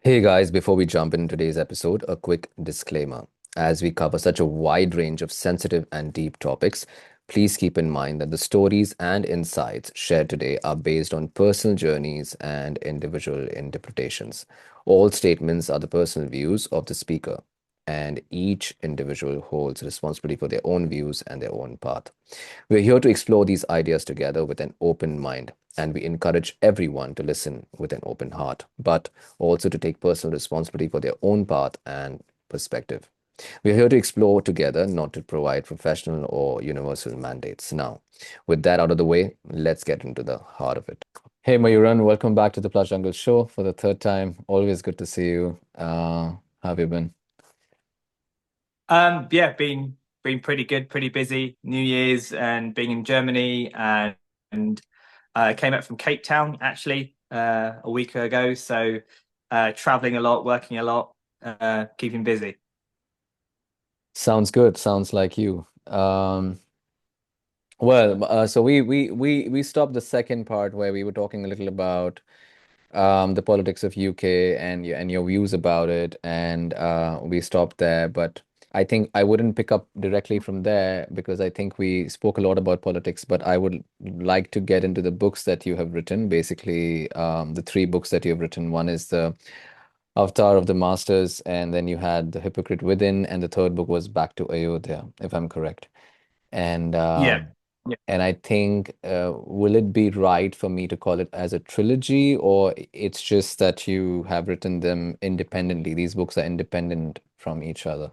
Hey guys, before we jump in today's episode, a quick disclaimer. As we cover such a wide range of sensitive and deep topics, please keep in mind that the stories and insights shared today are based on personal journeys and individual interpretations. All statements are the personal views of the speaker, and each individual holds responsibility for their own views and their own path. We're here to explore these ideas together with an open mind, and we encourage everyone to listen with an open heart, but also to take personal responsibility for their own path and perspective. We're here to explore together, not to provide professional or universal mandates. Now, with that out of the way, let's get into the heart of it. Hey, Mayuran, welcome back to the Plush Jungle Show for the third time. Always good to see you. How have you been? Yeah, been pretty good, pretty busy. New Year's and being in Germany and came up from Cape Town actually a week ago. So traveling a lot, working a lot, keeping busy. Sounds good. Sounds like you. So we stopped the second part where we were talking a little about the politics of UK and your views about it, and we stopped there. But I think I wouldn't pick up directly from there because I think we spoke a lot about politics. But I would like to get into the books that you have written. Basically, the three books that you have written. One is the Avatar of the Masters, and then you had the Hypocrite Within, and the third book was Back to Ayodhya, if I'm correct. And Yeah. um, and I think, will it be right for me to call it as a trilogy, or it's just that you have written them independently? These books are independent from each other.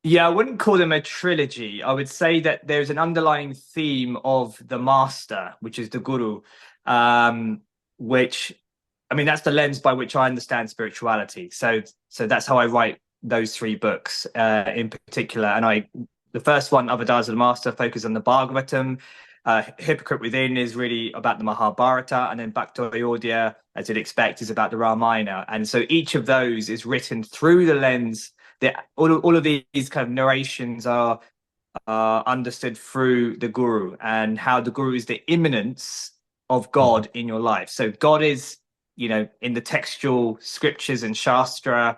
Yeah, I wouldn't call them a trilogy. I would say that there's an underlying theme of the master, which is the guru, um, which, I mean, that's the lens by which I understand spirituality. So that's how I write those three books in particular. The first one, Avatars of the Master, focuses on the Bhagavatam. Hypocrite Within is really about the Mahabharata, and then Back to Ayodhya, as you'd expect, is about the Ramayana. And so each of those is written through the lens all of these kind of narrations are understood through the guru and how the guru is the immanence of Mhm. God in your life. So God is, in the textual scriptures and Shastra,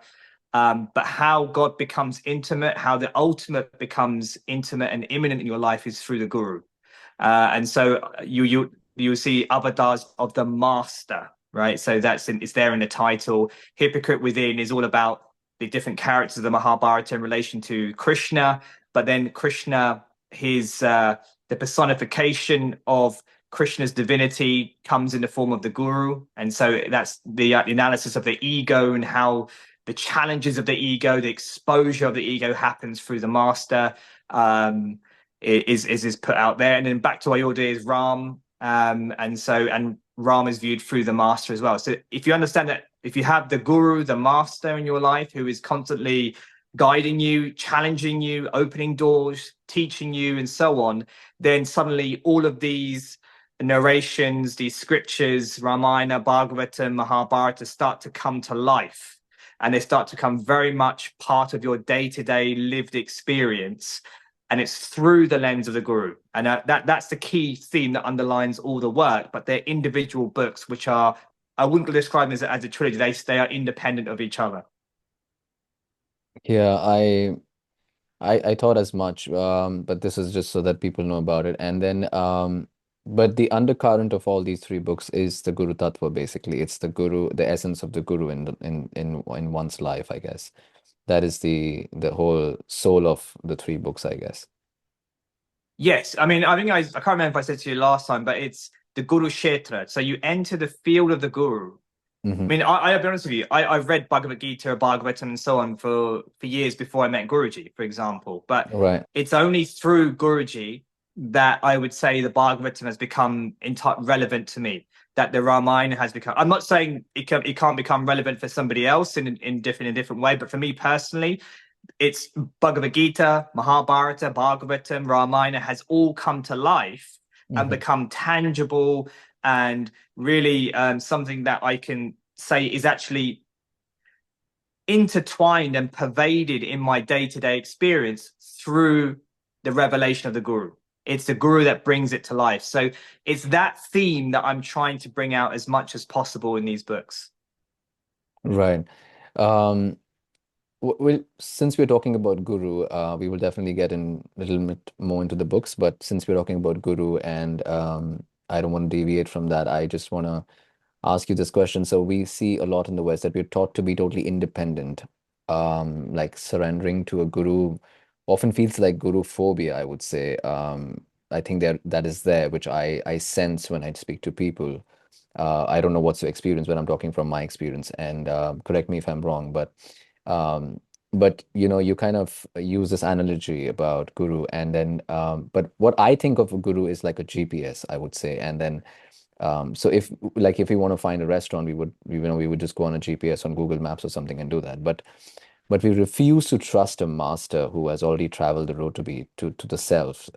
but how God becomes intimate, how the ultimate becomes intimate and immanent in your life is through the guru. And so you see avatars of the master, right? So it's there in the title. Hypocrite Within is all about the different characters of the Mahabharata in relation to Krishna, but then Krishna, his the personification of Krishna's divinity comes in the form of the guru, and so that's the analysis of the ego and how the challenges of the ego, the exposure of the ego happens through the master. Is put out there, and then Back to Ayodhya is Ram, and Ram is viewed through the master as well. So if you understand that, if you have the guru, the master in your life who is constantly guiding you, challenging you, opening doors, teaching you, and so on, then suddenly all of these narrations, these scriptures, Ramayana, Bhagavatam, Mahabharata start to come to life. And they start to become very much part of your day-to-day lived experience, and it's through the lens of the guru, and that's the key theme that underlines all the work. But they're individual books which are, I wouldn't describe them as a trilogy. They are independent of each other. Yeah, I thought as much, but this is just so that people know about it. And then, but the undercurrent of all these three books is the Guru Tattva, basically. It's the Guru, the essence of the Guru in one's life, I guess. That is the whole soul of the three books, I guess. Yes, I mean, I can't remember if I said to you last time, but it's the Guru Kshetra. So you enter the field of the guru. Hmm. I mean, I'll be honest with you. I've read Bhagavad Gita, Bhagavatam, and so on for years before I met Guruji, for example. But Right. it's only through Guruji that I would say the Bhagavatam has become relevant to me. That the Ramayana has become. I'm not saying it can't become relevant for somebody else in a different way, but for me personally, it's Bhagavad Gita, Mahabharata, Bhagavatam, Ramayana has all come to life and Hmm. become tangible and really something that I can say is actually intertwined and pervaded in my day-to-day experience through the revelation of the guru. It's the guru that brings it to life. So it's that theme that I'm trying to bring out as much as possible in these books. Right. Um, well, since we're talking about Guru, we will definitely get in a little bit more into the books. But since we're talking about Guru, and I don't want to deviate from that, I just want to ask you this question. So we see a lot in the West that we're taught to be totally independent. Like surrendering to a guru often feels like guru phobia, I would say. I think that is there, which I sense when I speak to people. I don't know what's your experience, when I'm talking from my experience, and correct me if I'm wrong, um, but you kind of use this analogy about guru, and then but what I think of a guru is like a GPS, I would say, and then so if we want to find a restaurant, we would just go on a GPS on Google Maps or something and do that. But we refuse to trust a master who has already traveled the road to the self.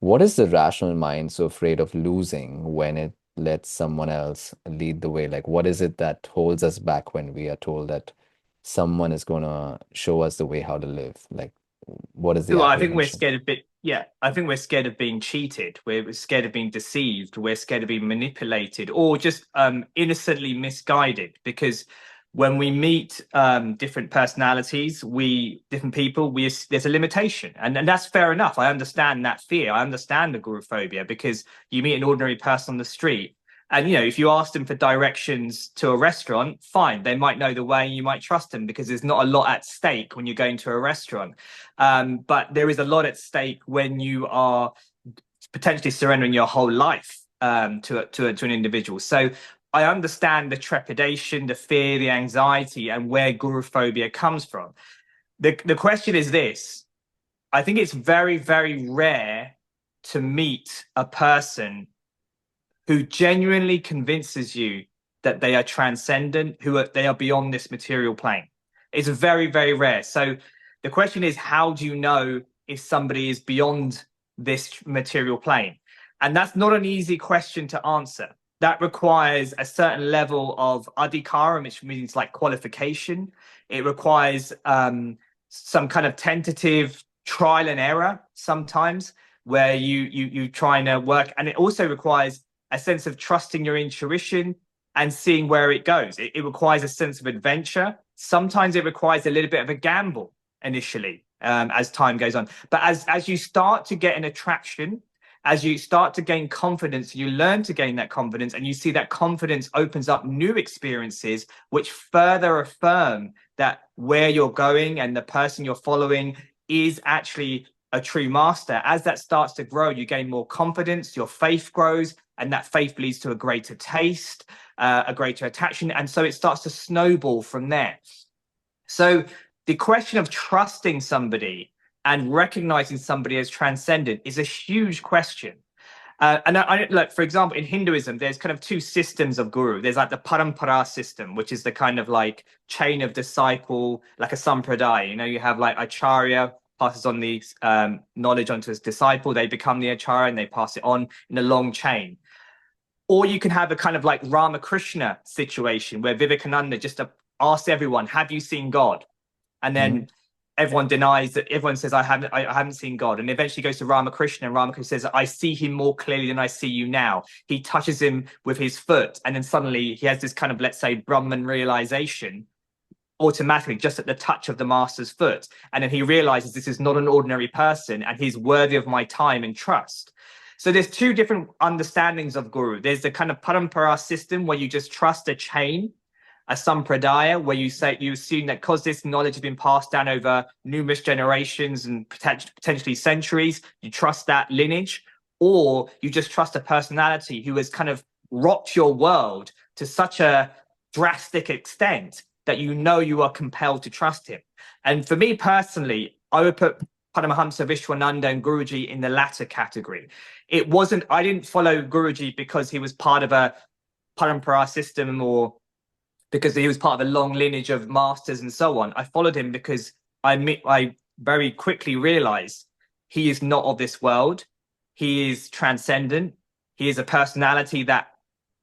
What is the rational mind so afraid of losing when it lets someone else lead the way? Like, what is it that holds us back when we are told that someone is gonna show us the way how to live? Like, what is the Well, I think we're apprehension? scared of yeah, I think we're scared of being cheated. We're scared of being deceived. We're scared of being manipulated or just innocently misguided. Because when we meet different personalities, different people, there's a limitation, and that's fair enough. I understand that fear. I understand the guru phobia, because you meet an ordinary person on the street, and if you ask them for directions to a restaurant, fine, they might know the way, and you might trust them because there's not a lot at stake when you're going to a restaurant. But there is a lot at stake when you are potentially surrendering your whole life to an individual. So I understand the trepidation, the fear, the anxiety, and where guruphobia comes from. The question is this: I think it's very, very rare to meet a person who genuinely convinces you that they are transcendent, they are beyond this material plane. It's very, very rare. So the question is, how do you know if somebody is beyond this material plane? And that's not an easy question to answer. That requires a certain level of adhikaram, which means like qualification. It requires some kind of tentative trial and error sometimes, where you try and work, and it also requires a sense of trusting your intuition and seeing where it goes. It requires a sense of adventure. Sometimes it requires a little bit of a gamble initially, as time goes on. But as you start to get an attraction, as you start to gain confidence, you learn to gain that confidence, and you see that confidence opens up new experiences which further affirm that where you're going and the person you're following is actually a true master. As that starts to grow, you gain more confidence, your faith grows, and that faith leads to a greater taste, a greater attachment. And so it starts to snowball from there. So the question of trusting somebody and recognizing somebody as transcendent is a huge question. And like, for example, in Hinduism, there's kind of two systems of guru. There's like the parampara system, which is the kind of like chain of disciple, like a sampradaya. You have like acharya passes on the knowledge onto his disciple. They become the acharya and they pass it on in a long chain. Or you can have a kind of like Ramakrishna situation where Vivekananda just asks everyone, "Have you seen God?" And Mhm. then everyone denies that. Everyone says, I haven't seen God." And eventually goes to Ramakrishna, and Ramakrishna says, "I see him more clearly than I see you now." He touches him with his foot, and then suddenly he has this kind of, let's say, Brahman realization automatically just at the touch of the master's foot. And then he realizes this is not an ordinary person and he's worthy of my time and trust. So there's two different understandings of guru. There's the kind of parampara system where you just trust a chain, a sampradaya, where you assume that because this knowledge has been passed down over numerous generations and potentially centuries, you trust that lineage. Or you just trust a personality who has kind of rocked your world to such a drastic extent that you are compelled to trust him. And for me personally, I would put Paramahamsa, Vishwananda, and Guruji in the latter category. I didn't follow Guruji because he was part of a parampara system or because he was part of a long lineage of masters and so on. I followed him because I very quickly realized he is not of this world. He is transcendent. He is a personality that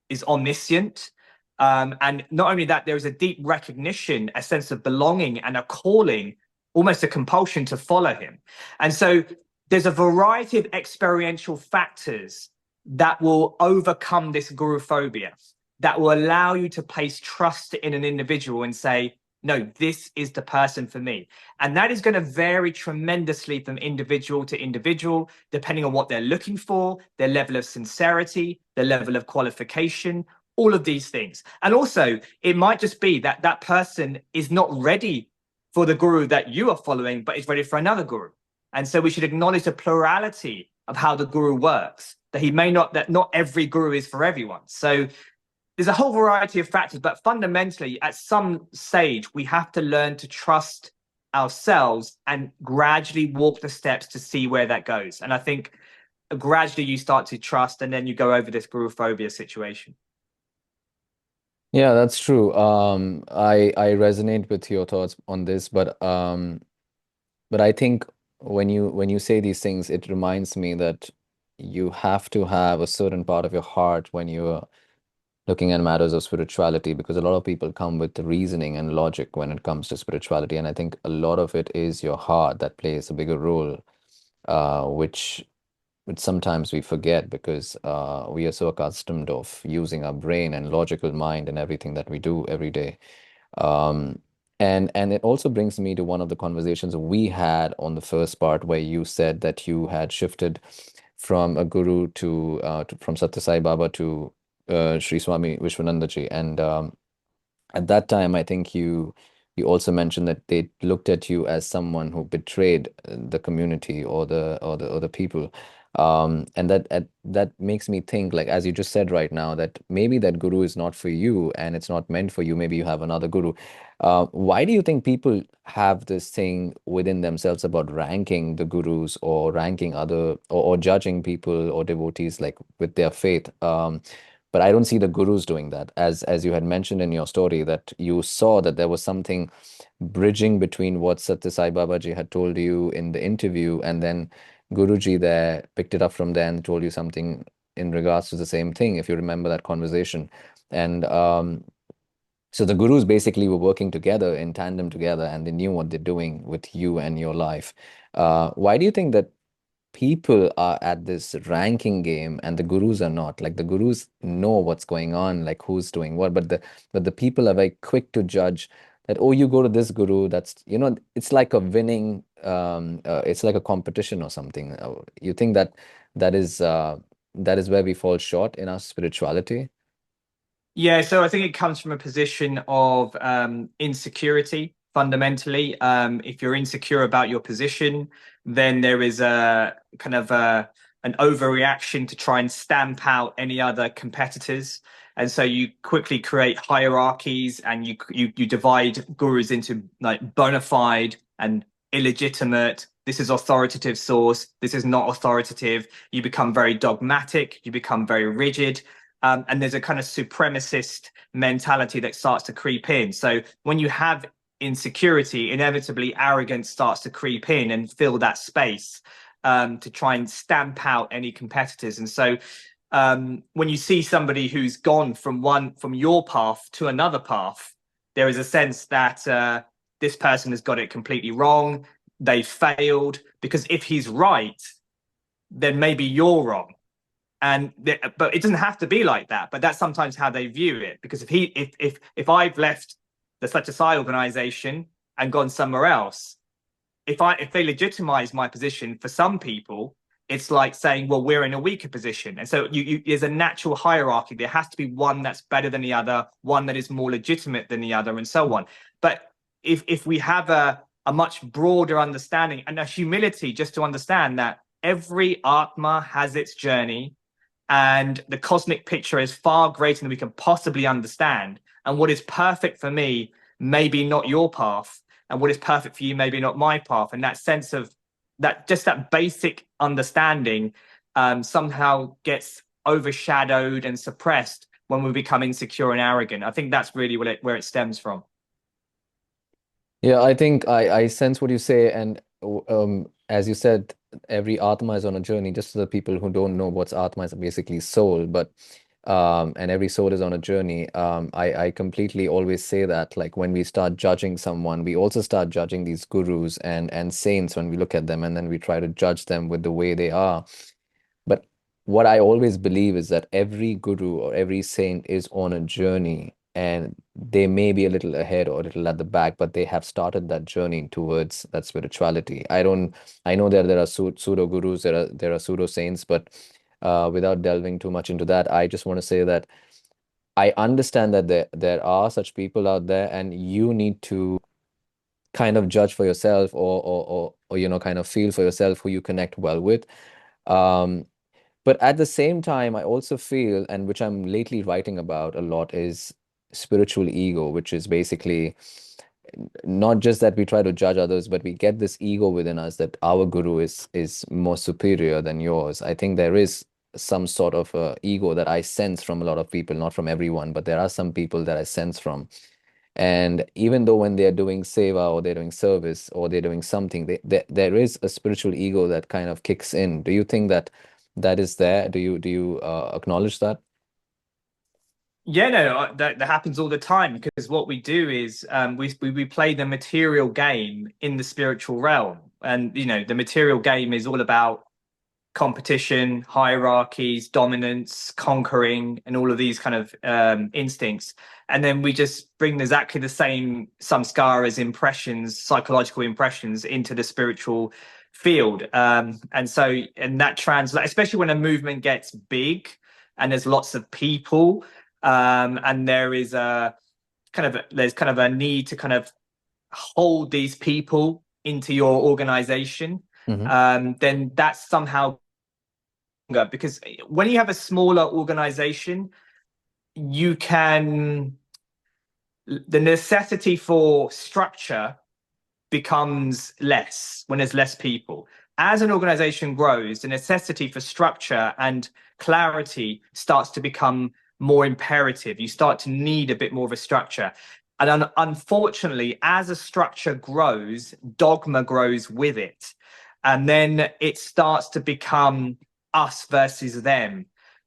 is omniscient. And not only that, there is a deep recognition, a sense of belonging, and a calling, almost a compulsion to follow him. And so there's a variety of experiential factors that will overcome this guru phobia. that will allow you to place trust in an individual and say, no, this is the person for me. And that is going to vary tremendously from individual to individual, depending on what they're looking for, their level of sincerity, their level of qualification, all of these things. And also, it might just be that that person is not ready for the guru that you are following, but is ready for another guru. And so we should acknowledge the plurality of how the guru works, that he may not, that not every guru is for everyone. So there's a whole variety of factors, but fundamentally, at some stage, we have to learn to trust ourselves and gradually walk the steps to see where that goes. And I think gradually you start to trust, and then you go over this guru phobia situation. Yeah, that's true. I resonate with your thoughts on this, but I think when you say these things, it reminds me that you have to have a certain part of your heart when you're looking at matters of spirituality, because a lot of people come with reasoning and logic when it comes to spirituality, and I think a lot of it is your heart that plays a bigger role, which sometimes we forget because we are so accustomed of using our brain and logical mind in everything that we do every day. Um, and it also brings me to one of the conversations we had on the first part where you said that you had shifted from a guru from Satya Sai Baba to Sri Swami Vishwananda ji. And at that time, I think you also mentioned that they looked at you as someone who betrayed the community or the people. And that makes me think, like as you just said right now, that maybe that guru is not for you and it's not meant for you. Maybe you have another guru. Why do you think people have this thing within themselves about ranking the gurus or ranking or judging people or devotees like with their faith? But I don't see the gurus doing that. As you had mentioned in your story, that you saw that there was something bridging between what Satya Sai Babaji had told you in the interview, and then Guruji there picked it up from there and told you something in regards to the same thing, if you remember that conversation. And so the gurus basically were working together in tandem together, and they knew what they're doing with you and your life. Why do you think that people are at this ranking game and the gurus are not? Like the gurus know what's going on, like who's doing what, but the people are very quick to judge that, oh, you go to this guru, it's like a winning, it's like a competition or something. You think that that is uh, that is where we fall short in our spirituality? Yeah, so I think it comes from a position of insecurity fundamentally. If you're insecure about your position, then there is a kind of an overreaction to try and stamp out any other competitors. And so you quickly create hierarchies, and you divide gurus into like bona fide and illegitimate. This is authoritative source. This is not authoritative. You become very dogmatic. You become very rigid. And there's a kind of supremacist mentality that starts to creep in. So when you have insecurity, inevitably arrogance starts to creep in and fill that space to try and stamp out any competitors. And so when you see somebody who's gone from your path to another path, there is a sense that this person has got it completely wrong. They failed, because if he's right, then maybe you're wrong. But it doesn't have to be like that. But that's sometimes how they view it. Because if I've left the Such a Sai organization and gone somewhere else, if they legitimize my position, for some people, it's like saying, well, we're in a weaker position. And so there's a natural hierarchy. There has to be one that's better than the other, one that is more legitimate than the other, and so on. But if we have a much broader understanding and a humility just to understand that every Atma has its journey, and the cosmic picture is far greater than we can possibly understand. And what is perfect for me may be not your path, and what is perfect for you may be not my path. And that sense of that, just that basic understanding, somehow gets overshadowed and suppressed when we become insecure and arrogant. I think that's really where it stems from. Yeah, I think I sense what you say, and as you said, every Atma is on a journey. Just to the people who don't know what's Atma, is basically soul, but and every soul is on a journey. I completely always say that, like when we start judging someone, we also start judging these gurus and saints when we look at them, and then we try to judge them with the way they are. But what I always believe is that every guru or every saint is on a journey, and they may be a little ahead or a little at the back, but they have started that journey towards that spirituality. I know that there are pseudo gurus, there are pseudo saints, but without delving too much into that, I just want to say that I understand that there are such people out there, and you need to kind of judge for yourself, or kind of feel for yourself who you connect well with. Um, but at the same time, I also feel, and which I'm lately writing about a lot, is spiritual ego, which is basically not just that we try to judge others, but we get this ego within us that our guru is more superior than yours. I think there is some sort of ego that I sense from a lot of people, not from everyone, but there are some people that I sense from. And even though when they're doing seva or they're doing service or they're doing something, there is a spiritual ego that kind of kicks in. Do you think that that is there? Do you acknowledge that? Yeah, no, that happens all the time because what we do is we play the material game in the spiritual realm, and the material game is all about competition, hierarchies, dominance, conquering, and all of these kind of instincts. And then we just bring exactly the same samskaras, impressions, psychological impressions into the spiritual field. And that translates, especially when a movement gets big and there's lots of people, and there's kind of a need to kind of hold these people into your organization. Hmm. Then that's somehow because when you have a smaller organization, you can the necessity for structure becomes less when there's less people. As an organization grows, the necessity for structure and clarity starts to become more imperative. You start to need a bit more of a structure. And unfortunately, as a structure grows, dogma grows with it. And then it starts to become us versus them.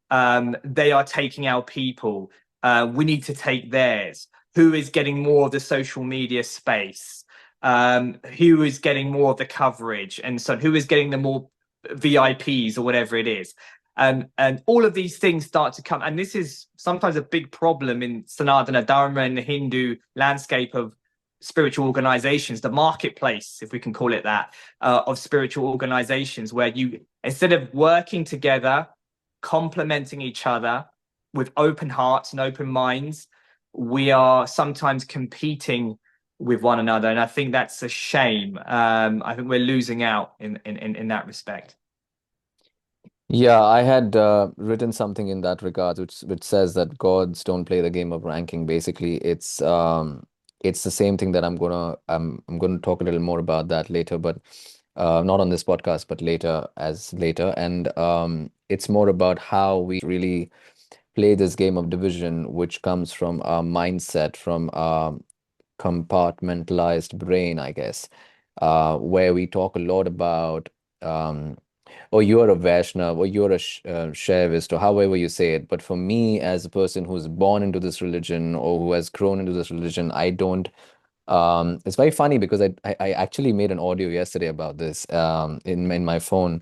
They are taking our people. We need to take theirs. Who is getting more of the social media space? Who is getting more of the coverage, and so who is getting the more VIPs or whatever it is. And all of these things start to come, and this is sometimes a big problem in Sanatana Dharma and the Hindu landscape of spiritual organizations, the marketplace, if we can call it that, of spiritual organizations, where you, instead of working together, complementing each other with open hearts and open minds, we are sometimes competing with one another, and I think that's a shame. I think we're losing out in that respect. Yeah, I had written something in that regard, which says that gods don't play the game of ranking. Basically, it's the same thing that I'm gonna talk a little more about that later, but not on this podcast, but later. And it's more about how we really play this game of division, which comes from our mindset, from our compartmentalized brain, I guess, where we talk a lot about. Or you're a Vaishnav, or you're a Shaivist, or however you say it. But for me, as a person who's born into this religion or who has grown into this religion, I don't. It's very funny because I actually made an audio yesterday about this in my phone,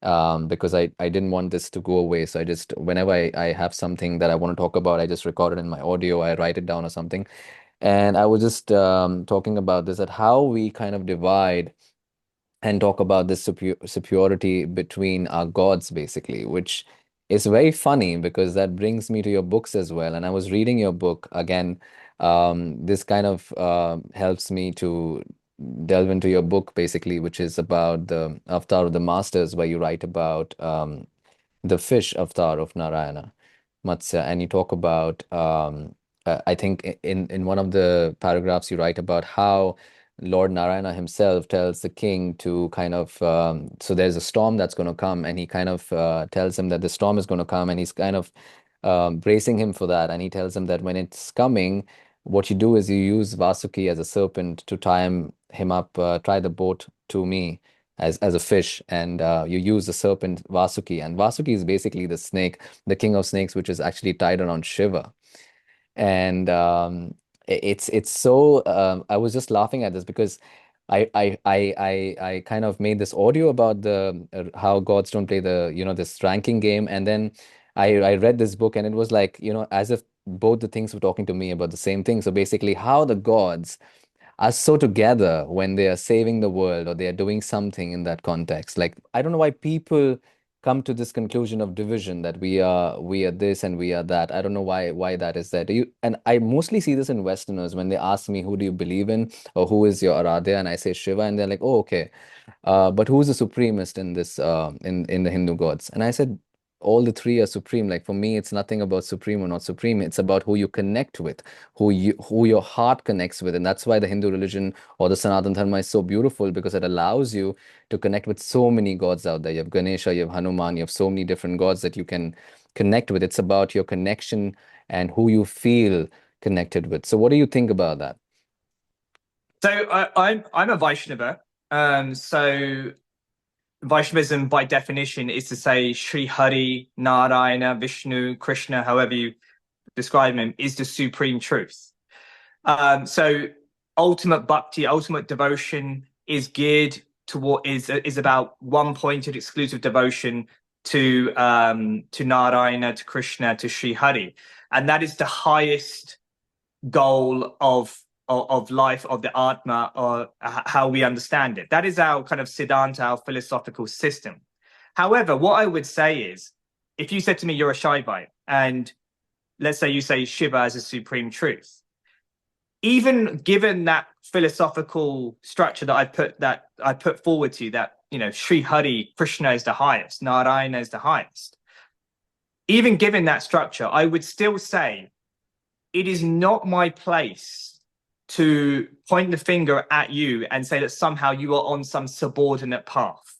because I didn't want this to go away. So I just, whenever I have something that I want to talk about, I just record it in my audio, I write it down or something. And I was just talking about this, that how we kind of divide and talk about this superiority between our gods, basically, which is very funny because that brings me to your books as well. And I was reading your book again. This kind of helps me to delve into your book, basically, which is about the avatar of the masters, where you write about the fish avatar of Narayana, Matsya, and you talk about I think in one of the paragraphs you write about how Lord Narayana himself tells the king to kind of so there's a storm that's going to come, and he kind of tells him that the storm is going to come, and he's kind of bracing him for that, and he tells him that when it's coming, what you do is you use Vasuki as a serpent to him up, tie the boat to me as a fish, and you use the serpent Vasuki, and Vasuki is basically the snake, the king of snakes, which is actually tied around Shiva. And it's so I was just laughing at this because I kind of made this audio about the how gods don't play the, this ranking game, and then I read this book, and it was like, as if both the things were talking to me about the same thing. So basically, how the gods are so together when they are saving the world or they are doing something in that context. Like, I don't know why people come to this conclusion of division, that we are this and we are that. I don't know why that is there. Do you? And I mostly see this in Westerners when they ask me, who do you believe in, or who is your Aradhya, and I say Shiva, and they're like, oh, okay. But who's the supremest in this, in the Hindu gods? And I said, all the three are supreme. Like, for me, it's nothing about supreme or not supreme. It's about who you connect with, who your heart connects with. And that's why the Hindu religion or the Sanatana Dharma is so beautiful, because it allows you to connect with so many gods out there. You have Ganesha, you have Hanuman, you have so many different gods that you can connect with. It's about your connection and who you feel connected with. So what do you think about that? So I'm a Vaishnava. So Vaishnavism, by definition, is to say Shri Hari, Narayana, Vishnu, Krishna, however you describe him, is the supreme truth. So ultimate bhakti, ultimate devotion is geared toward is about one pointed exclusive devotion to Narayana, to Krishna, to Shri Hari, and that is the highest goal of life, of the Atma, or how we understand it. That is our kind of Siddhanta, our philosophical system. However, what I would say is, if you said to me, you're a Shaivite, and let's say you say Shiva as a supreme truth, even given that philosophical structure that I put forward to you, that, Sri Hari, Krishna is the highest, Narayana is the highest. Even given that structure, I would still say it is not my place to point the finger at you and say that somehow you are on some subordinate path.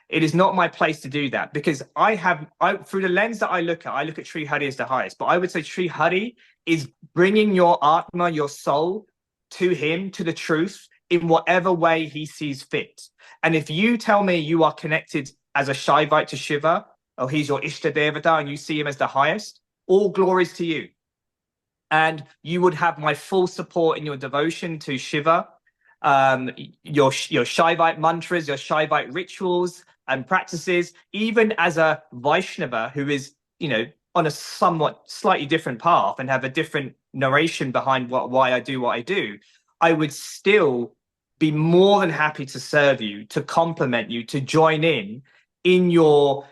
It is not my place to do that, because through the lens that I look at Sri Hari as the highest, but I would say Sri Hari is bringing your Atma, your soul, to him, to the truth, in whatever way he sees fit. And if you tell me you are connected as a Shaivite to Shiva, or he's your Ishta Devata, and you see him as the highest, all glories to you. And you would have my full support in your devotion to Shiva, your Shaivite mantras, your Shaivite rituals and practices, even as a Vaishnava who is, on a somewhat slightly different path and have a different narration behind why I do what I do, I would still be more than happy to serve you, to complement you, to join in your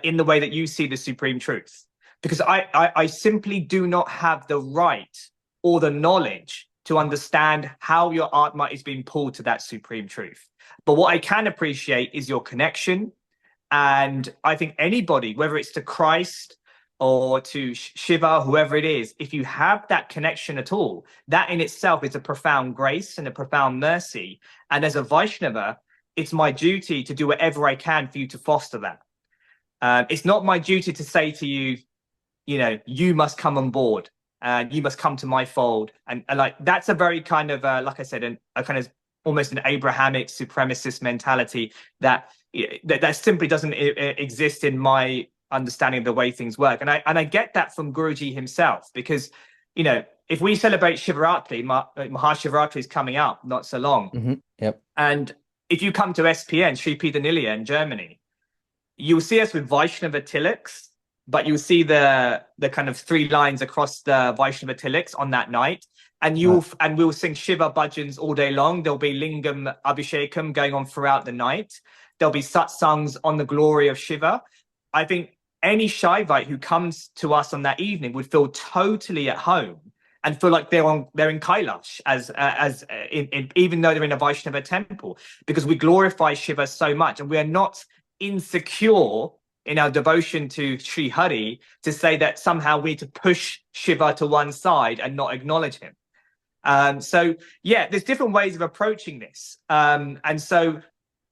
in the way that you see the supreme truth. Because I simply do not have the right or the knowledge to understand how your Atma is being pulled to that supreme truth. But what I can appreciate is your connection. And I think anybody, whether it's to Christ or to Shiva, whoever it is, if you have that connection at all, that in itself is a profound grace and a profound mercy. And as a Vaishnava, it's my duty to do whatever I can for you to foster that. It's not my duty to say to you, you must come on board and you must come to my fold. And like, that's a very kind of, like I said, a kind of almost an Abrahamic supremacist mentality that simply doesn't exist in my understanding of the way things work. And I get that from Guruji himself, because, if we celebrate Shivaratri, Mahashivaratri is coming up not so long. Mm-hmm. Yep. And if you come to SPN, Sri Peter Nilia in Germany, you'll see us with Vaishnava tilaks, but you'll see the kind of 3 lines across the Vaishnava tilaks on that night. And we'll sing Shiva bhajans all day long. There'll be Lingam Abhishekam going on throughout the night. There'll be satsangs on the glory of Shiva. I think any Shaivite who comes to us on that evening would feel totally at home and feel like they're in Kailash, even though they're in a Vaishnava temple, because we glorify Shiva so much, and we are not insecure in our devotion to Sri Hari to say that somehow we need to push Shiva to one side and not acknowledge him. So yeah, there's different ways of approaching this. And so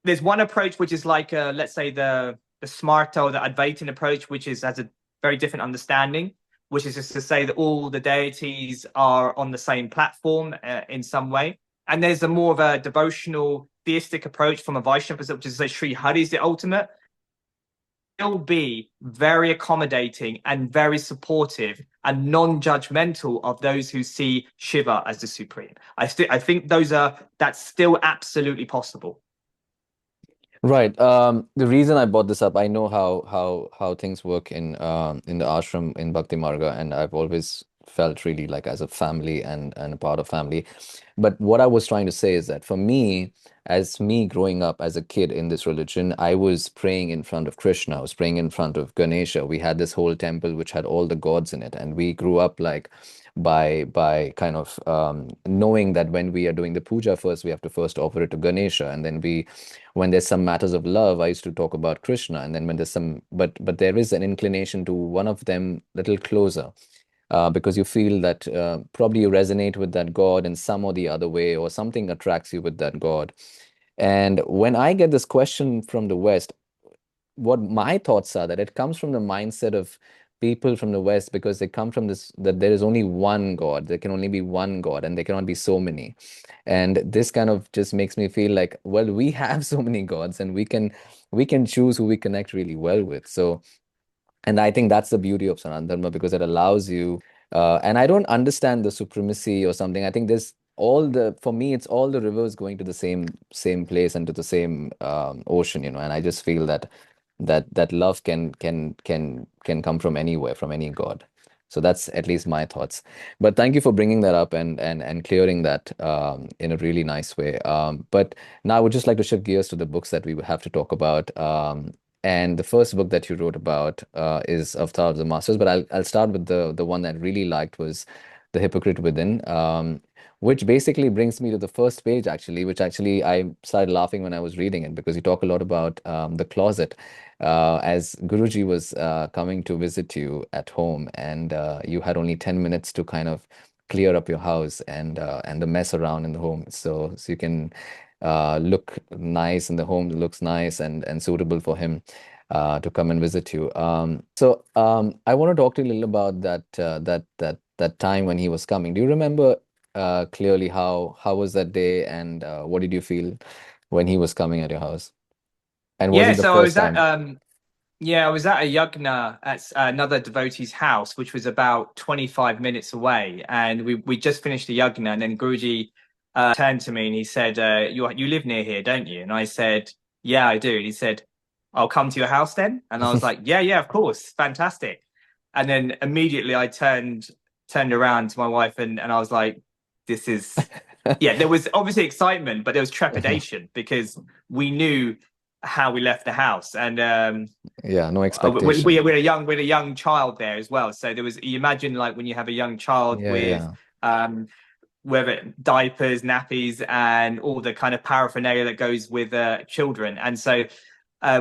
there's one approach which is like, let's say the Smarta or the Advaitin approach, which has a very different understanding, which is just to say that all the deities are on the same platform in some way. And there's a more of a devotional theistic approach from a Vaishnava, which is to say Sri Hari is the ultimate. still be very accommodating and very supportive and non-judgmental of those who see Shiva as the supreme. I think that's still absolutely possible. Right. The reason I brought this up, I know how things work in the ashram in Bhakti Marga, and I've always felt really like as a family and a part of family. But what I was trying to say is that for me, as me growing up as a kid in this religion, I was praying in front of Krishna, I was praying in front of Ganesha. We had this whole temple which had all the gods in it, and we grew up like by kind of knowing that when we are doing the puja first, we have to first offer it to Ganesha, and then when there's some matters of love, I used to talk about Krishna, and then when there's some, but there is an inclination to one of them little closer, because you feel that probably you resonate with that God in some or the other way, or something attracts you with that God. And when I get this question from the West, what my thoughts are that it comes from the mindset of people from the West, because they come from this that there is only one God, there can only be one God, and there cannot be so many. And this kind of just makes me feel like, well, we have so many gods, and we can choose who we connect really well with. So, and I think that's the beauty of Sanatana Dharma, because it allows you, and I don't understand the supremacy or something. I think for me, it's all the rivers going to the same place and to the same ocean, and I just feel that love can come from anywhere, from any God. So that's at least my thoughts. But thank you for bringing that up and clearing that in a really nice way. But now I would just like to shift gears to the books that we would have to talk about. And the first book that you wrote about is Avatar of the Masters, but I'll start with the one that I really liked was The Hypocrite Within, which basically brings me to the first page actually, which actually I started laughing when I was reading it, because you talk a lot about the closet, as Guruji was coming to visit you at home, and you had only 10 minutes to kind of clear up your house and the mess around in the home, so you can look nice, and the home looks nice and suitable for him to come and visit you. I want to talk to you a little about that time when he was coming. Do you remember clearly how was that day, and what did you feel when he was coming at your house? And was Yeah, it the so I first was at time? I was at a yagna at another devotee's house, which was about 25 minutes away, and we just finished the yagna, and then Guruji turned to me and he said, "You live near here, don't you?" And I said, "Yeah, I do." And he said, "I'll come to your house then." And I was like, "Yeah, yeah, of course, fantastic." And then immediately I turned around to my wife and I was like, "This is." Yeah, there was obviously excitement, but there was trepidation because we knew how we left the house, and Yeah, no we expectation. we had a young child there as well. So there was, you imagine like when you have a young child Yeah, with yeah. um whether diapers, nappies, and all the kind of paraphernalia that goes with children. And so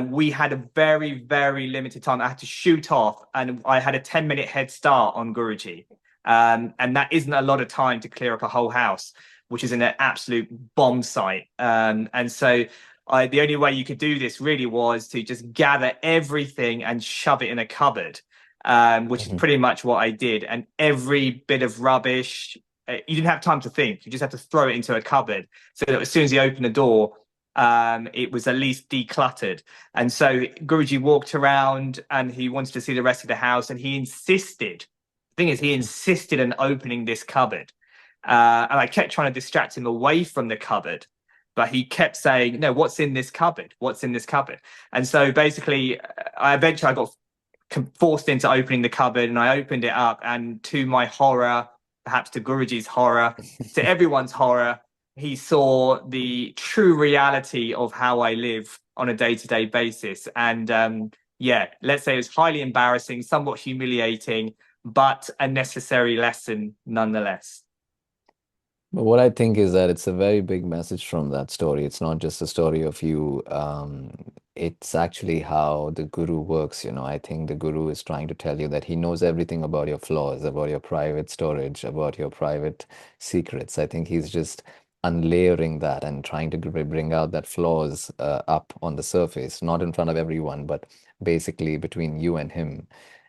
we had a very, very limited time. I had to shoot off, and I had a 10-minute head start on Guruji. And that isn't a lot of time to clear up a whole house, which is an absolute bomb site. And so the only way you could do this really was to just gather everything and shove it in a cupboard, which is Mhm. pretty much what I did. And every bit of rubbish, you didn't have time to think. You just have to throw it into a cupboard so that as soon as you open the door, it was at least decluttered. And so Guruji walked around and he wanted to see the rest of the house, and he insisted. The thing is, he insisted on opening this cupboard. And I kept trying to distract him away from the cupboard, but he kept saying, "No, what's in this cupboard? What's in this cupboard?" And so basically, I got forced into opening the cupboard, and I opened it up, and to my horror, perhaps to Guruji's horror, to everyone's horror, he saw the true reality of how I live on a day-to-day basis. And yeah, let's say it was highly embarrassing, somewhat humiliating, but a necessary lesson nonetheless. But what I think is that it's a very big message from that story. It's not just a story of you. It's actually how the guru works. I think the guru is trying to tell you that he knows everything about your flaws, about your private storage, about your private secrets. I think he's just unlayering that and trying to bring out that flaws up on the surface, not in front of everyone, but basically between you and him.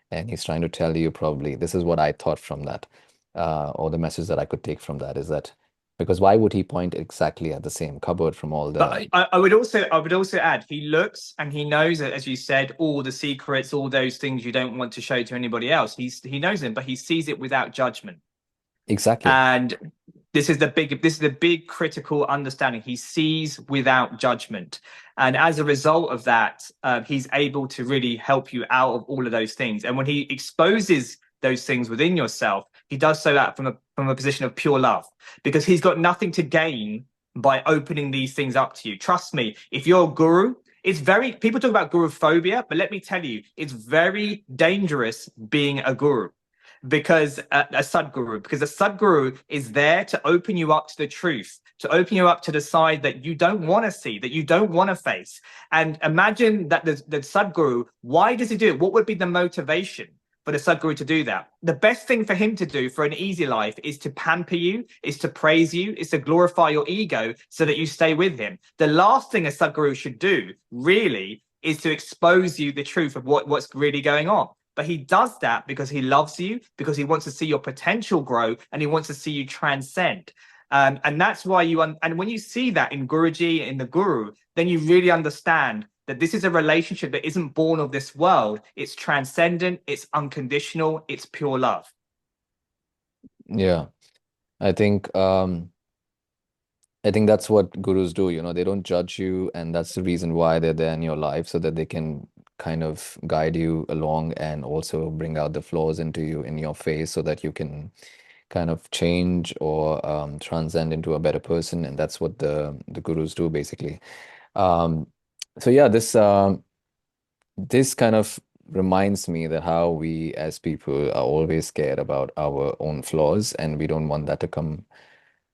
And he's trying to tell you, probably, this is what I thought from that, or the message that I could take from that is that Because why would he point exactly at the same cupboard from all But the... I would also add, he looks and he knows that, as you said, all the secrets, all those things you don't want to show to anybody else. He knows them, but he sees it without judgment. Exactly. And this is the big critical understanding. He sees without judgment, and as a result of that, he's able to really help you out of all of those things. And when he exposes those things within yourself, he does so that from a position of pure love, because he's got nothing to gain by opening these things up to you. Trust me, if you're a guru, it's very, people talk about guru phobia, but let me tell you, it's very dangerous being a guru, because a sadguru, because a sadguru is there to open you up to the truth, to open you up to the side that you don't want to see, that you don't want to face. And imagine that the sadguru, why does he do it? What would be the motivation for the sadguru to do that? The best thing for him to do for an easy life is to pamper you, is to praise you, is to glorify your ego so that you stay with him. The last thing a sadguru should do really is to expose you the truth of what's really going on. But he does that because he loves you, because he wants to see your potential grow, and he wants to see you transcend. And that's why and when you see that in Guruji, in the Guru, then you really understand that this is a relationship that isn't born of this world. It's transcendent, it's unconditional, it's pure love. Yeah. I think I think that's what gurus do, you know, they don't judge you, and that's the reason why they're there in your life, so that they can kind of guide you along and also bring out the flaws into you in your face so that you can kind of change or transcend into a better person. And that's what the gurus do basically. Um, so yeah, this kind of reminds me that how we as people are always scared about our own flaws, and we don't want that to come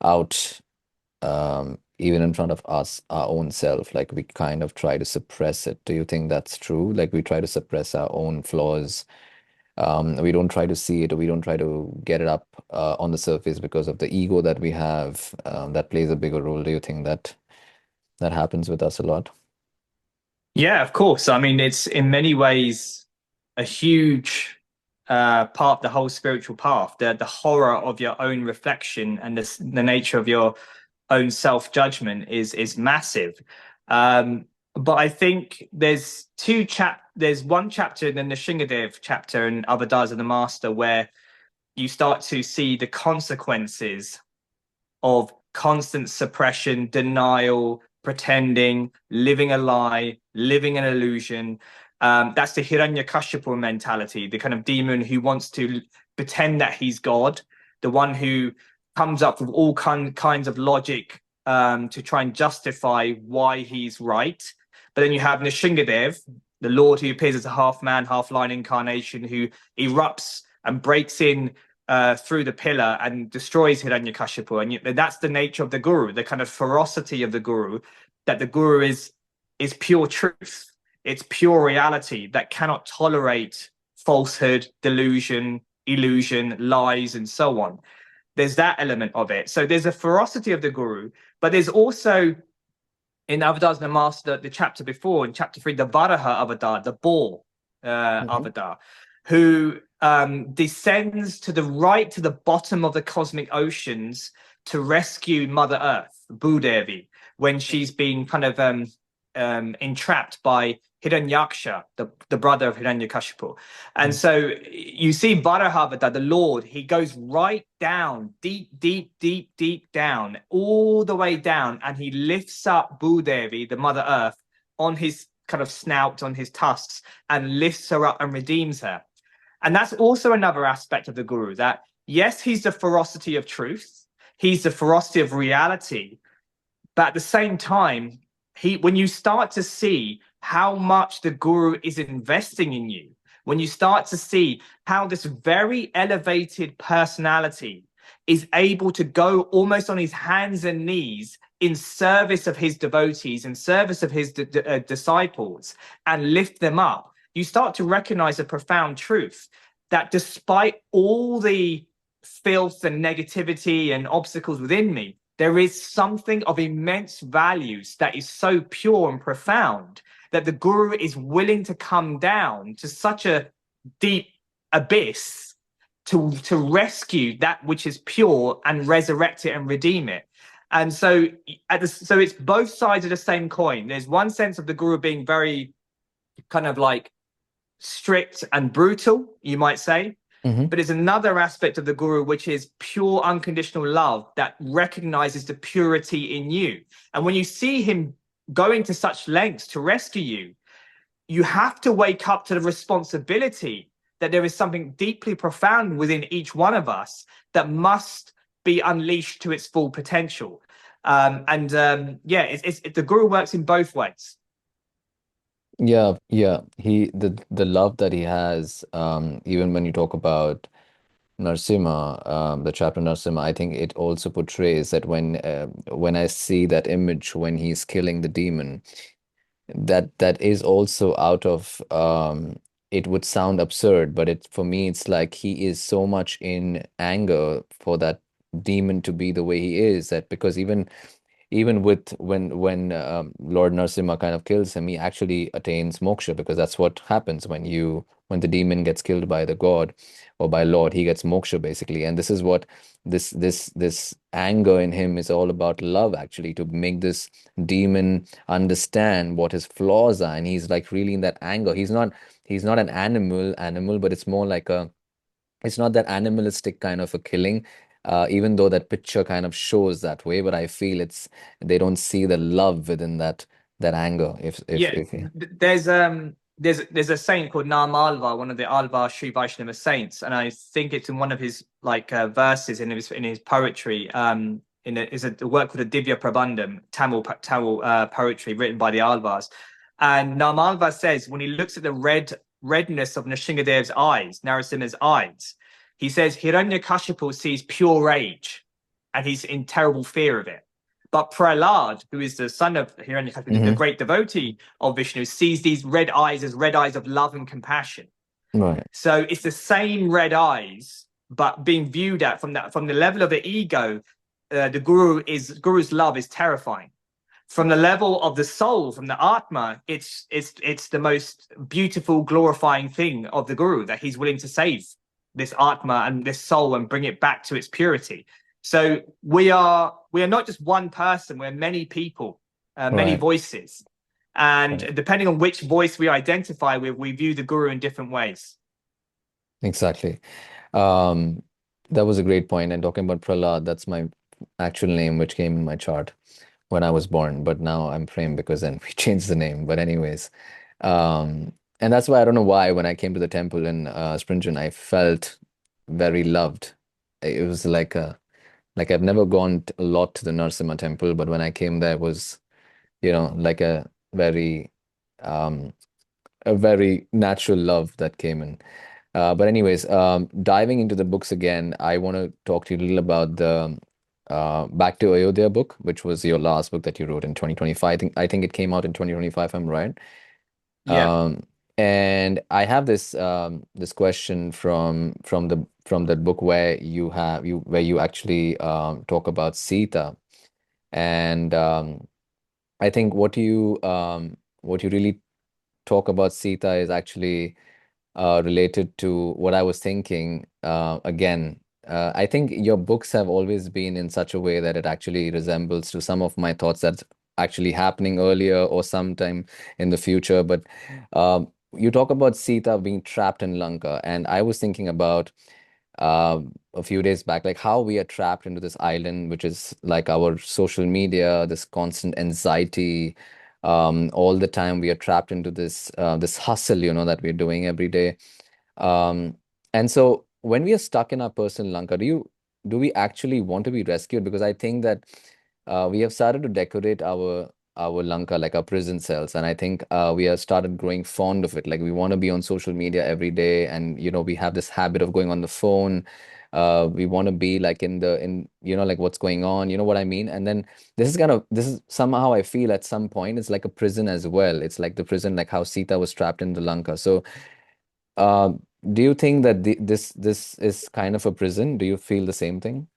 out even in front of us, our own self. Like we kind of try to suppress it. Do you think that's true? Like we try to suppress our own flaws. We don't try to see it, or we don't try to get it up on the surface because of the ego that we have. That plays a bigger role. Do you think that that happens with us a lot? Yeah, of course. I mean, it's in many ways a huge part of the whole spiritual path, the horror of your own reflection and the nature of your own self-judgment is massive. But I think there's one chapter in the Nishingadev chapter in Avatars of the Master where you start to see the consequences of constant suppression, denial, pretending, living a lie, living an illusion. That's the Hiranyakashipu mentality, the kind of demon who wants to pretend that he's God, the one who comes up with all kinds of logic to try and justify why he's right. But then you have Nishingadev, the Lord who appears as a half man, half lion incarnation, who erupts and breaks in through the pillar and destroys Hiranyakashipu. And that's the nature of the Guru, the kind of ferocity of the Guru, that the Guru is pure truth. It's pure reality that cannot tolerate falsehood, delusion, illusion, lies, and so on. There's that element of it. So there's a ferocity of the Guru, but there's also in Avatars of the Master, the chapter before, in chapter 3, the Varaha Avatar, the bull Mhm. Avatar, who descends to the right, to the bottom of the cosmic oceans to rescue Mother Earth, Bhudevi, when she's been kind of entrapped by Hiranyaksha, the brother of Hiranyakashipu. And Mm. so you see Varahavata, the Lord, he goes right down, deep, deep, deep, deep down, all the way down, and he lifts up Bhudevi, the Mother Earth, on his kind of snout, on his tusks, and lifts her up and redeems her. And that's also another aspect of the Guru, that yes, he's the ferocity of truth, he's the ferocity of reality, but at the same time, when you start to see how much the Guru is investing in you, when you start to see how this very elevated personality is able to go almost on his hands and knees in service of his devotees, in service of his disciples, and lift them up, you start to recognize a profound truth that despite all the filth and negativity and obstacles within me, there is something of immense values that is so pure and profound that the Guru is willing to come down to such a deep abyss to rescue that which is pure and resurrect it and redeem it. And so so it's both sides of the same coin. There's one sense of the Guru being very kind of like strict and brutal, you might say. Hmm. But there's another aspect of the Guru, which is pure unconditional love that recognizes the purity in you. And when you see him going to such lengths to rescue you, you have to wake up to the responsibility that there is something deeply profound within each one of us that must be unleashed to its full potential. Yeah, the Guru works in both ways. Yeah, yeah. The love that he has, even when you talk about Narasimha, the chapter Narasimha, I think it also portrays that when I see that image when he's killing the demon, that is also out of it would sound absurd, but it for me it's like he is so much in anger for that demon to be the way he is, that because even with when Lord Narasimha kind of kills him, he actually attains moksha, because that's what happens when the demon gets killed by the god or by Lord, he gets moksha basically. And this is what this anger in him is all about, love actually, to make this demon understand what his flaws are. And he's like really in that anger. He's not an animal, but it's more like a it's not that animalistic kind of a killing, even though that picture kind of shows that way. But I feel they don't see the love within that anger. Yeah, there's a saint called Narmalva, one of the Alva Sri Vaishnava saints, and I think it's in one of his like verses in his poetry. Is a work called a Divya Prabandham, Tamil poetry written by the Alvas, and Narmalva says when he looks at the redness of Nrsingadev's eyes, Narasimha's eyes, he says Hiranyakashipu sees pure rage, and he's in terrible fear of it. But Prahlad, who is the son of Hiranyakashipu, the Hmm. great devotee of Vishnu, sees these red eyes as red eyes of love and compassion. Right, So it's the same red eyes, but being viewed at from the level of the ego. The Guru's love is terrifying. From the level of the soul, from the Atma, it's the most beautiful, glorifying thing of the Guru, that he's willing to save this Atma and this soul and bring it back to its purity. So we are not just one person; we're many people, many right, voices, and right. depending on which voice we identify with, we view the Guru in different ways. Exactly. Um, that was a great point. And talking about Prahlad, that's my actual name, which came in my chart when I was born. But now I'm Prem because then we changed the name. But anyways, and that's why I don't know why when I came to the temple in Springen, I felt very loved. It was like I've never gone a lot to the Narasimha temple, but when I came there, it was like very um, a very natural love that came in. But anyways, diving into the books again, I want to talk to you a little about the Back to Ayodhya book, which was your last book that you wrote in 2025. I think it came out in 2025, if I'm right. Yeah. Um, and I have this question from that book where you actually talk about Sita, and I think what you really talk about Sita is actually related to what I was thinking. Again, I think your books have always been in such a way that it actually resembles to some of my thoughts that's actually happening earlier or sometime in the future. But you talk about Sita being trapped in Lanka, and I was thinking about a few days back, like how we are trapped into this island, which is like our social media, this constant anxiety. All the time we are trapped into this hustle, that we're doing every day. Um, and so when we are stuck in our personal Lanka, do we actually want to be rescued? Because I think that we have started to decorate our Lanka, like our prison cells, and I think we have started growing fond of it. Like we want to be on social media every day, and we have this habit of going on the phone. We want to be like in like what's going on, you know what I mean? And then this is somehow I feel at some point it's like a prison as well. It's like the prison, like how Sita was trapped in the Lanka. So uh, do you think that this is kind of a prison? Do you feel the same thing?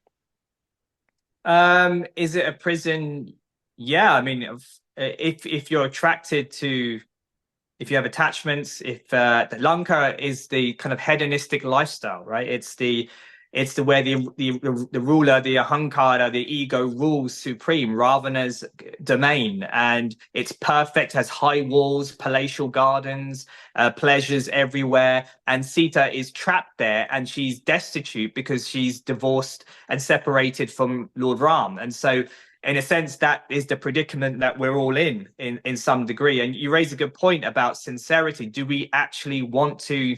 Is it a prison? Yeah, I mean, if you're attracted to if you have attachments, if the Lanka is the kind of hedonistic lifestyle, right? It's the where the ruler, the ahankara, the ego rules supreme rather than as domain, and it's perfect, has high walls, palatial gardens, pleasures everywhere, and Sita is trapped there, and she's destitute because she's divorced and separated from Lord Ram, and so in a sense, that is the predicament that we're all in some degree. And you raise a good point about sincerity. Do we actually want to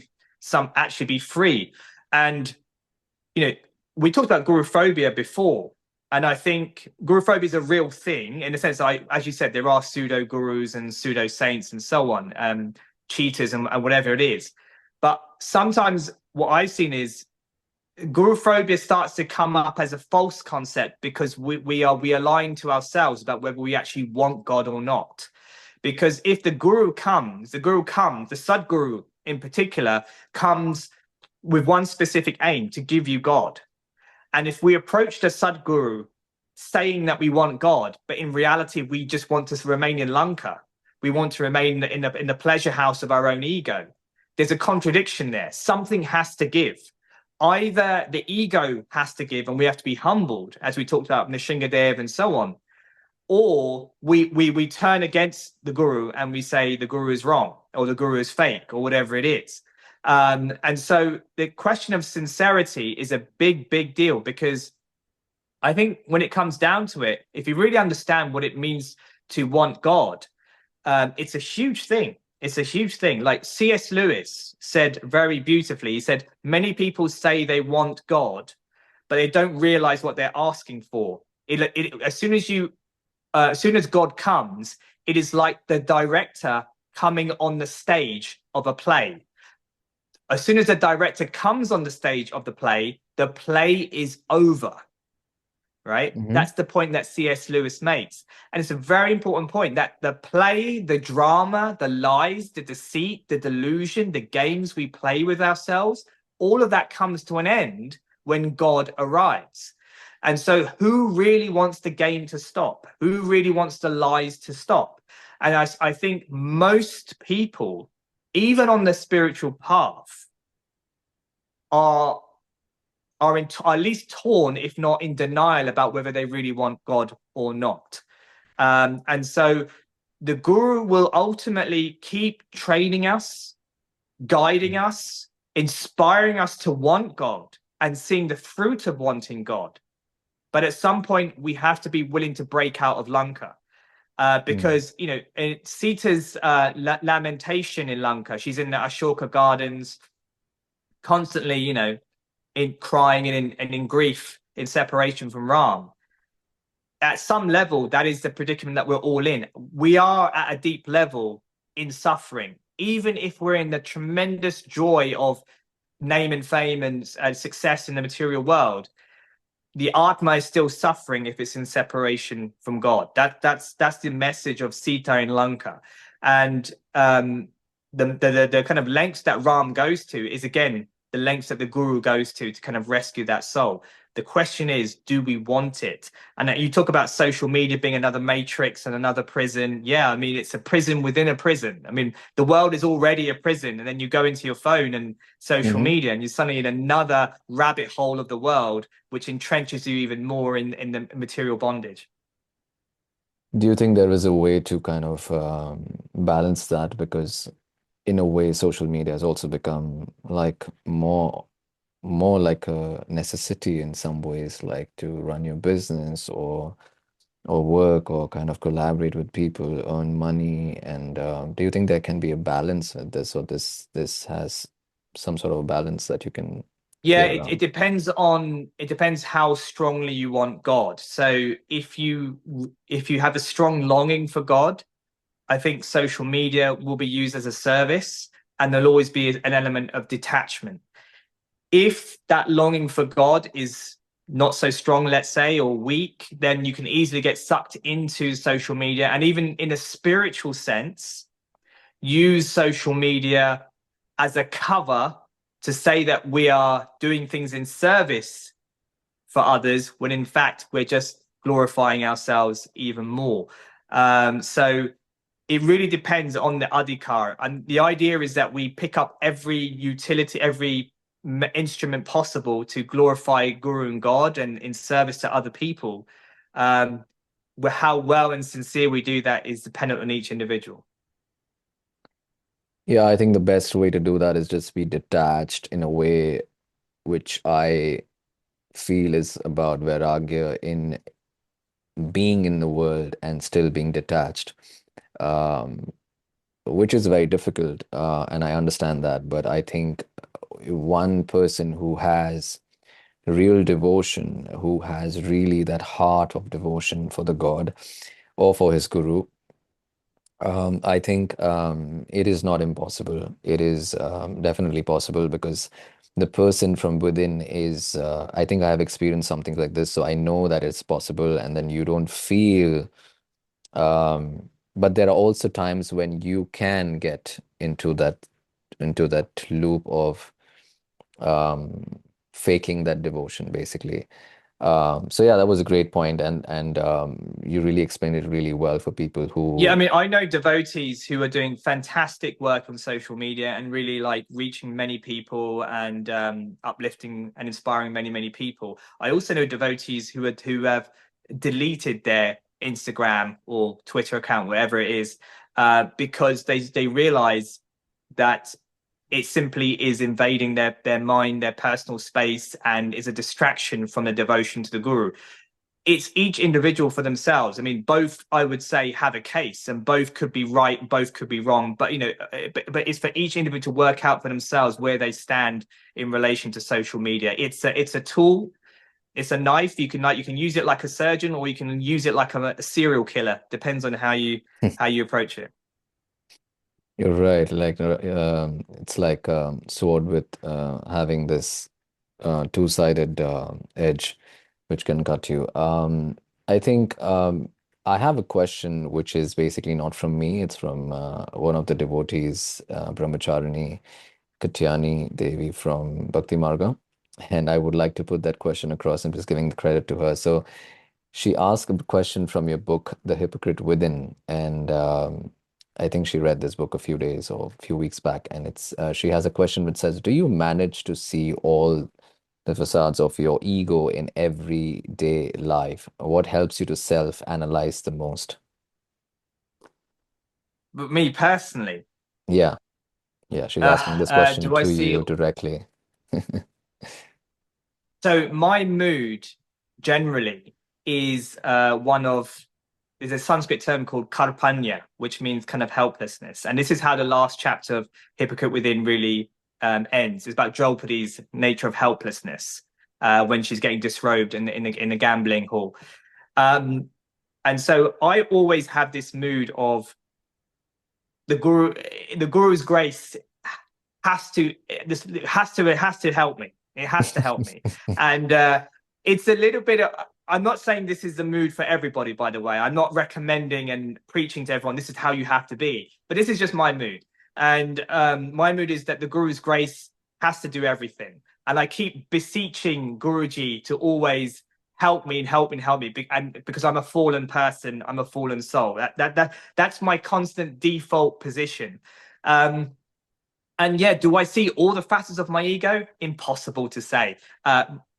actually be free? And we talked about guru phobia before, and I think guru phobia is a real thing in the sense that, as you said, there are pseudo gurus and pseudo saints and so on, cheaters and whatever it is. But sometimes what I've seen is guru phobia starts to come up as a false concept because we are lying to ourselves about whether we actually want God or not. Because if the guru comes, the Sadguru in particular, comes with one specific aim, to give you God. And if we approach the Sadguru saying that we want God, but in reality we just want to remain in Lanka, we want to remain in the pleasure house of our own ego, there's a contradiction there. Something has to give. Either the ego has to give and we have to be humbled, as we talked about Nishingadev and so on, or we turn against the guru and we say the guru is wrong or the guru is fake or whatever it is. And so the question of sincerity is a big deal, because I think when it comes down to it, if you really understand what it means to want God, it's a huge thing. It's a huge thing. Like C.S. Lewis said very beautifully, he said, many people say they want God, but they don't realize what they're asking for. As soon as God comes, it is like the director coming on the stage of a play. As soon as the director comes on the stage of the play is over. Right? Mm-hmm. That's the point that C.S. Lewis makes. And it's a very important point that the play, the drama, the lies, the deceit, the delusion, the games we play with ourselves, all of that comes to an end when God arrives. And so who really wants the game to stop? Who really wants the lies to stop? And I think most people, even on the spiritual path, are at least torn, if not in denial, about whether they really want God or not. And so the guru will ultimately keep training us, guiding us, inspiring us to want God and seeing the fruit of wanting God. But at some point, we have to be willing to break out of Lanka. Because, Sita's lamentation in Lanka, she's in the Ashoka Gardens, constantly, in crying and in grief, in separation from Ram. At some level, that is the predicament that we're all in. We are at a deep level in suffering, even if we're in the tremendous joy of name and fame and success in the material world. The Atma is still suffering if it's in separation from God. That's the message of Sita in Lanka. And the kind of lengths that Ram goes to is, again, the lengths that the guru goes to kind of rescue that soul. The question is, do we want it? And you talk about social media being another matrix and another prison. Yeah, I mean, it's a prison within a prison. I mean, the world is already a prison, and then you go into your phone and social media, and you're suddenly in another rabbit hole of the world, which entrenches you even more in the material bondage. Do you think there is a way to kind of balance that? Because in a way, social media has also become like more like a necessity in some ways, like to run your business or work or kind of collaborate with people, earn money. And do you think there can be a balance with this, or this has some sort of balance that you can Yeah, play it around? depends how strongly you want God. So if you have a strong longing for God, I think social media will be used as a service, and there'll always be an element of detachment. If that longing for God is not so strong, let's say, or weak, then you can easily get sucked into social media, and even in a spiritual sense, use social media as a cover to say that we are doing things in service for others, when in fact we're just glorifying ourselves even more. So it really depends on the adhikar. And the idea is that we pick up every utility, every instrument possible to glorify Guru and God and in service to other people. How well and sincere we do that is dependent on each individual. Yeah, I think the best way to do that is just be detached in a way which I feel is about vairagya, in being in the world and still being detached, um, which is very difficult. And I understand that. But I think one person who has real devotion, who has really that heart of devotion for the God or for his guru, I think it is not impossible. It is definitely possible, because the person from within is, I think I have experienced something like this, so I know that it's possible, and then you don't feel. But there are also times when you can get into that loop of faking that devotion, basically. So yeah, that was a great point, and you really explained it really well for people Yeah, I who. mean, I know devotees who are doing fantastic work on social media and really like reaching many people and uplifting and inspiring many, many people. I also know devotees who have deleted their Instagram or Twitter account, wherever it is, because they realize that it simply is invading their mind, their personal space, and is a distraction from the devotion to the guru. It's each individual for themselves. I mean, both, I would say, have a case, and both could be right, both could be wrong. But but it's for each individual to work out for themselves where they stand in relation to social media. It's a tool, it's a knife. You can use it like a surgeon, or you can use it like a serial killer. Depends on how you approach it. You're right. Like it's like sword with having this two-sided edge, which can cut you. I think I have a question, which is basically not from me. It's from one of the devotees, Brahmacharini Katyani Devi from Bhakti Marga. And I would like to put that question across. I'm just giving the credit to her. So she asked a question from your book, The Hypocrite Within, and I think she read this book a few days or a few weeks back, and it's she has a question which says, "Do you manage to see all the facades of your ego in everyday life? What helps you to self-analyze the most?" But me personally, Yeah, yeah, she's asking this question do I to see? you directly. So my mood generally is one of there's a Sanskrit term called karpanya, which means kind of helplessness. And this is how the last chapter of Hypocrite Within really ends. It's about Draupadi's nature of helplessness when she's getting disrobed in the gambling hall. Um, and so I always have this mood of the guru, the guru's grace has to this has to help me. It has to help me, and it's a little bit. I'm not saying this is the mood for everybody, by the way. I'm not recommending and preaching to everyone this is how you have to be, but this is just my mood. And my mood is that the Guru's grace has to do everything, and I keep beseeching Guruji to always help me and help me and help me, and because I'm a fallen person, I'm a fallen soul. That's my constant default position. Um, and yeah, do I see all the facets of my ego? Impossible to say.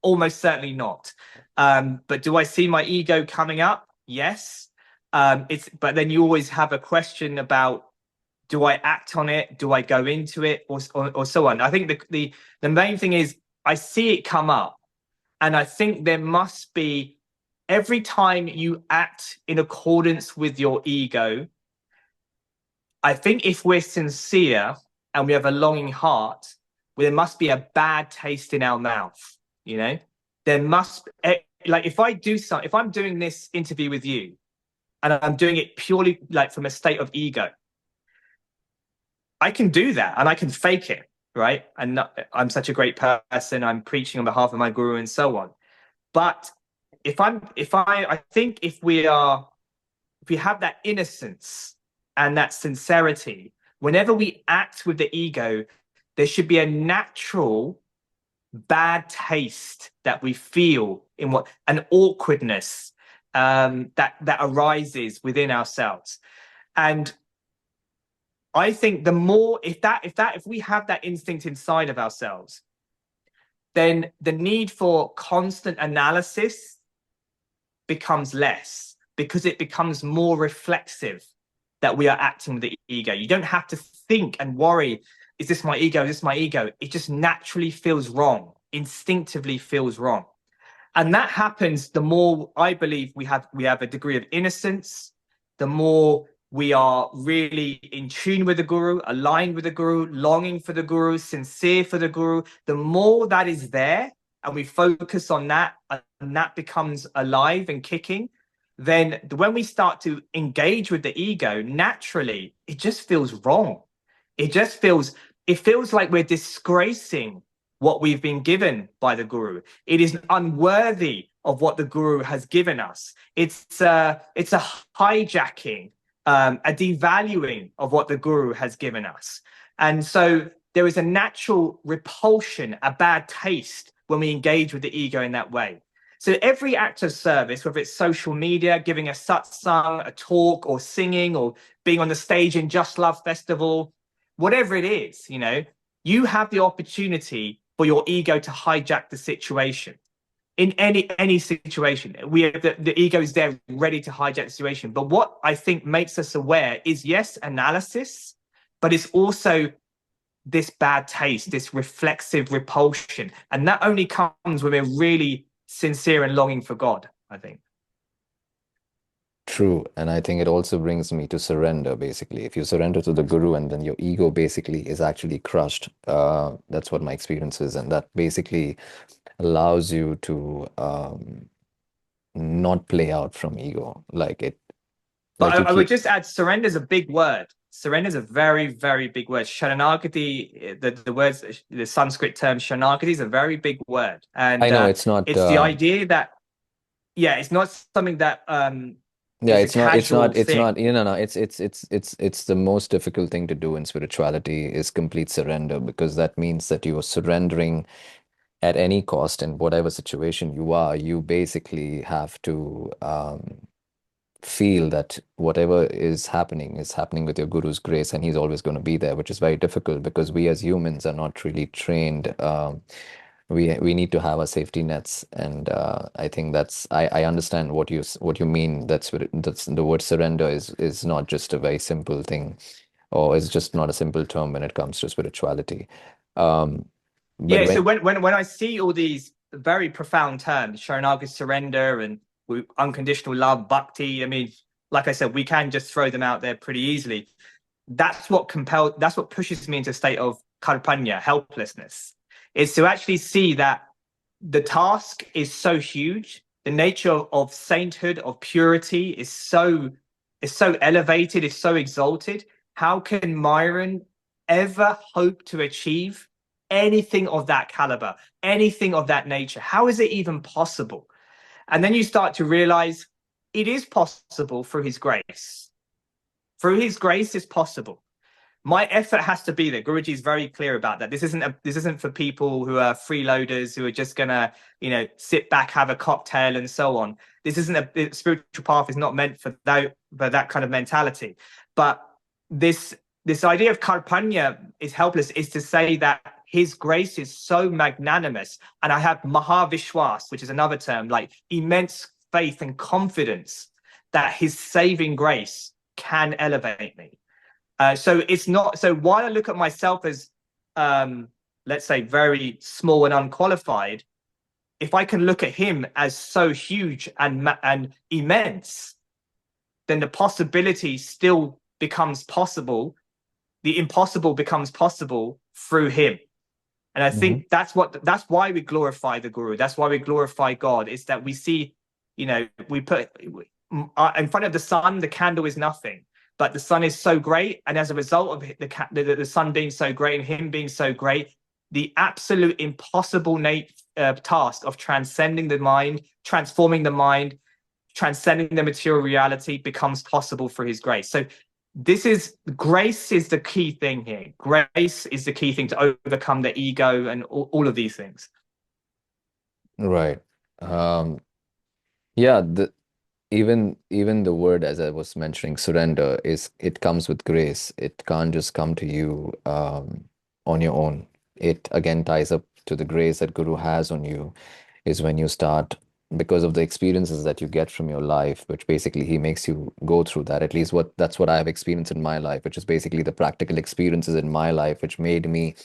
Almost certainly not. But do I see my ego coming up? Yes. But then you always have a question about, do I act on it? Do I go into it, or so on? I think the main thing is I see it come up, and I think there must be, every time you act in accordance with your ego, I think if we're sincere and we have a longing heart, well, there must be a bad taste in our mouth. You know, there must like if I do something, if I'm doing this interview with you, and I'm doing it purely like from a state of ego, I can do that and I can fake it, right? And I'm such a great person. I'm preaching on behalf of my guru and so on. But I think if we have that innocence and that sincerity, whenever we act with the ego, there should be a natural bad taste that we feel in what an awkwardness that arises within ourselves. And I think the more, if we have that instinct inside of ourselves, then the need for constant analysis becomes less, because it becomes more reflexive that we are acting with the ego. You don't have to think and worry, is this my ego? Is this my ego? It just naturally feels wrong, instinctively feels wrong. And that happens the more, I believe, we have a degree of innocence, the more we are really in tune with the Guru, aligned with the Guru, longing for the Guru, sincere for the Guru. The more that is there, and we focus on that, and that becomes alive and kicking, then when we start to engage with the ego, naturally, it just feels wrong. It feels like we're disgracing what we've been given by the Guru. It is unworthy of what the Guru has given us. It's a hijacking, a devaluing of what the Guru has given us. And so there is a natural repulsion, a bad taste when we engage with the ego in that way. So every act of service, whether it's social media, giving a satsang, a talk, or singing, or being on the stage in Just Love Festival, whatever it is, you have the opportunity for your ego to hijack the situation. In any situation, the ego is there ready to hijack the situation. But what I think makes us aware is, yes, analysis, but it's also this bad taste, this reflexive repulsion. And that only comes when we're really sincere and longing for God, I think. True. And I think it also brings me to surrender, basically. If you surrender to the Guru and then your ego basically is actually crushed, that's what my experience is. And that basically allows you to not play out from ego. But Like you I would keep, just add, surrender is a big word. Surrender is a very, very big word. Sharanagati, the words, the Sanskrit term Sharanagati is a very big word. I And know it's not, it's the idea that, yeah, it's not something that yeah, is a casual it's thing. not, no, it's the most difficult thing to do in spirituality is complete surrender, because that means that you are surrendering at any cost in whatever situation you are. You basically have to feel that whatever is happening with your guru's grace, and he's always going to be there, which is very difficult because we as humans are not really trained. We need to have our safety nets, and I think I understand what you mean. That's the word surrender is not just a very simple thing, or is just not a simple term when it comes to spirituality. Um, but Yeah, so when when I see all these very profound terms, Sharanagati, surrender, and unconditional love, bhakti, I mean, like I said, we can just throw them out there pretty easily. That's what pushes me into a state of karpanya, helplessness, is to actually see that the task is so huge, the nature of sainthood, of purity is so elevated, is so exalted. How can Myron ever hope to achieve anything of that caliber, anything of that nature? How is it even possible? And then you start to realize it is possible through his grace. Through his grace is possible. My effort has to be there. Guruji is very clear about that. This isn't for people who are freeloaders who are just gonna, sit back, have a cocktail, and so on. This isn't the spiritual path is not meant for that kind of mentality. But this idea of karpanya is helpless, is to say that his grace is so magnanimous, and I have mahavishwas, which is another term, like immense faith and confidence that his saving grace can elevate me. So it's not. So while I look at myself as, let's say, very small and unqualified, if I can look at him as so huge and immense, then the possibility still becomes possible. The impossible becomes possible through him. And I Mhm. think that's why we glorify the Guru. That's why we glorify God. Is that we see, we put in front of the sun, the candle is nothing. But the sun is so great, and as a result of the sun being so great and him being so great, the absolute impossible task of transcending the mind, transforming the mind, transcending the material reality becomes possible for his grace. So grace is the key thing here. Grace is the key thing to overcome the ego and all of these things. Right. Um, yeah, even the word, as I was mentioning, surrender, is it comes with grace. It can't just come to you on your own. It again ties up to the grace that Guru has on you, is when you start, because of the experiences that you get from your life, which basically he makes you go through that. At least that's what I have experienced in my life, which is basically the practical experiences in my life, which made me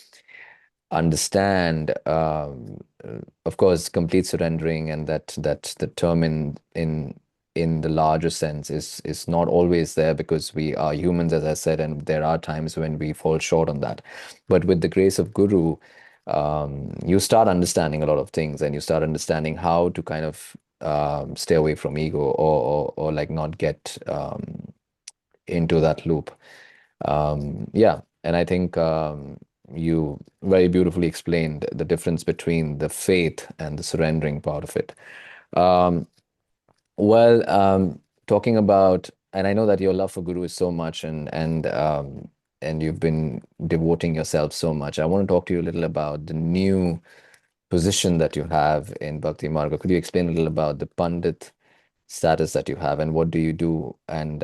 understand, of course, complete surrendering, and that the term in the larger sense is not always there, because we are humans, as I said, and there are times when we fall short on that. But with the grace of Guru, you start understanding a lot of things, and you start understanding how to kind of stay away from ego, or like not get into that loop. Yeah, and I think you very beautifully explained the difference between the faith and the surrendering part of it. Um, well, talking about, and I know that your love for Guru is so much, and you've been devoting yourself so much. I want to talk to you a little about the new position that you have in Bhakti Marga. Could you explain a little about the Pandit status that you have, and what do you do, and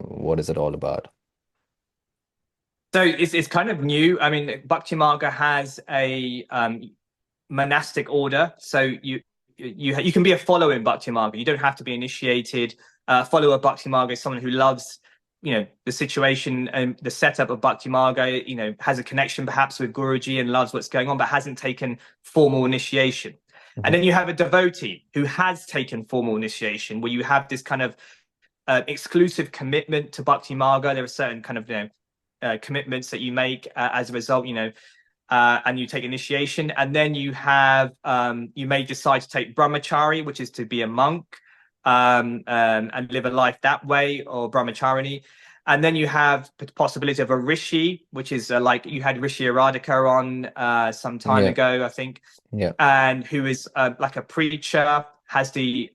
what is it all about? So it's kind of new. I mean, Bhakti Marga has a monastic order, so you can be a follower in Bhakti Marga. You don't have to be initiated. Follower of Bhakti Marga is someone who loves, the situation and the setup of Bhakti Marga. Has a connection perhaps with Guruji and loves what's going on, but hasn't taken formal initiation. And Mhm. then you have a devotee who has taken formal initiation, where you have this kind of exclusive commitment to Bhakti Marga. There are certain kind of commitments that you make as a result, and you take initiation, and then you may decide to take brahmachari, which is to be a monk, and live a life that way, or brahmacharini. And then you have the possibility of a rishi, which is like you had Rishi Aradhaka on some time Yeah, ago, I think, yeah, and who is like a preacher, has the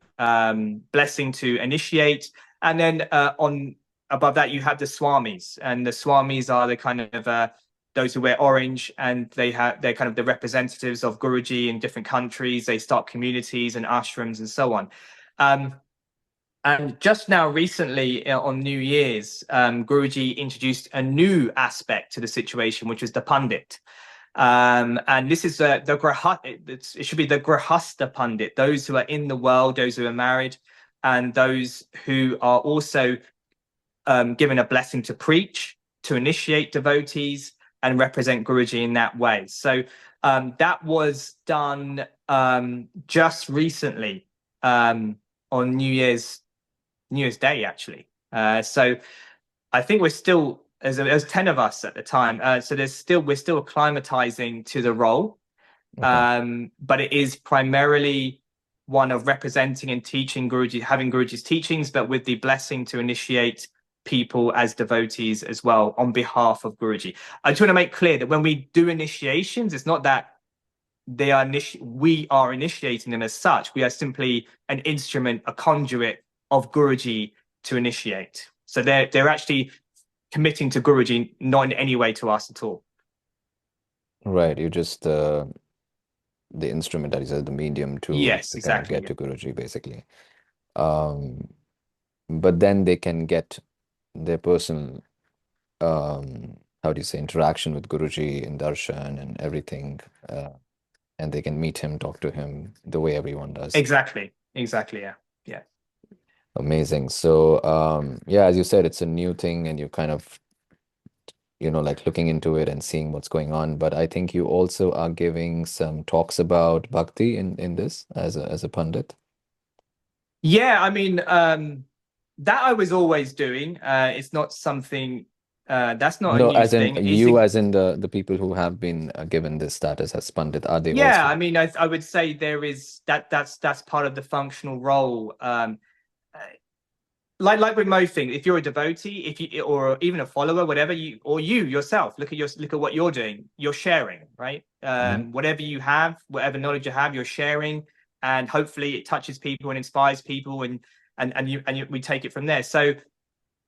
blessing to initiate. And then on above that, you have the Swamis, and the Swamis are the kind of those who wear orange, and they're kind of the representatives of Guruji in different countries. They start communities and ashrams and so on. Um, and just now, recently on New Year's, Guruji introduced a new aspect to the situation, which is the Pandit. And this is it should be the Grahasta Pandit, those who are in the world, those who are married, and those who are also given a blessing to preach, to initiate devotees, and represent Guruji in that way. So that was done just recently on New Year's Day, actually. So I think we're still, as 10 of us at the time. So we're still acclimatizing to the role, okay, but it is primarily one of representing and teaching Guruji, having Guruji's teachings, but with the blessing to initiate people as devotees as well on behalf of Guruji. I just want to make clear that when we do initiations, it's not that we are initiating them as such. We are simply an instrument, a conduit of Guruji to initiate. So they're actually committing to Guruji, not in any way to us at all. right. You just the instrument, that is the medium Yes, to kind of exactly. get Yeah. to Guruji, basically. Um, but then they can get their personal, how do you say, interaction with Guruji in darshan and everything, and they can meet him, talk to him the way everyone does. Exactly. Exactly. Yeah. Yeah. Amazing. So, yeah, as you said, it's a new thing, and you kind of, like looking into it and seeing what's going on. But I think you also are giving some talks about bhakti in this as a pundit. Yeah. I mean, that I was always doing. It's not something that's not a No, new as in thing. you, as in the people who have been given this status as Pandit, are they Yeah, also? I mean, I would say there is that's part of the functional role. Uh, like with most things, if you're a devotee, if you or even a follower, whatever you yourself, look at what you're doing. You're sharing, right? Mhm. Whatever you have, whatever knowledge you have, you're sharing, and hopefully it touches people and inspires people, we take it from there. So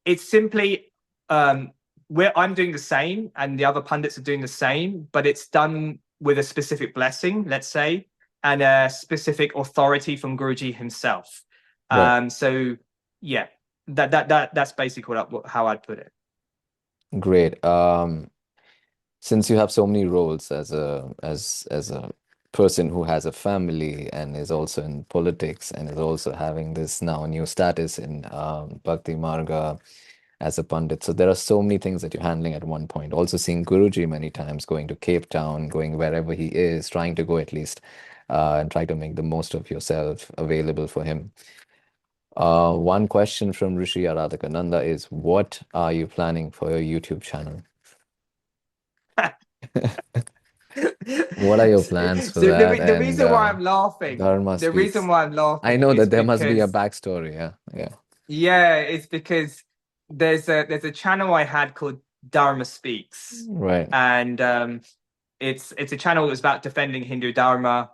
it's simply where I'm doing the same, and the other pundits are doing the same, but it's done with a specific blessing, let's say, and a specific authority from Guruji himself. Right. So yeah, that's basically how I'd put it. Great. Since you have so many roles as a person who has a family and is also in politics and is also having this now new status in Bhakti Marga as a Pandit. So there are so many things that you're handling at one point. Also seeing Guruji many times, going to Cape Town, going wherever he is, trying to go at least and try to make the most of yourself available for him. One question from Rishi Aradhakananda is, what are you planning for your YouTube channel? What are your plans for So that? the And reason why I'm laughing, Dharma the reason speaks. why I'm I laughing know is that there must be a because backstory. Yeah, yeah. yeah, it's because there's a channel I had called Dharma Speaks, Right. and it's a channel that was about defending Hindu Dharma,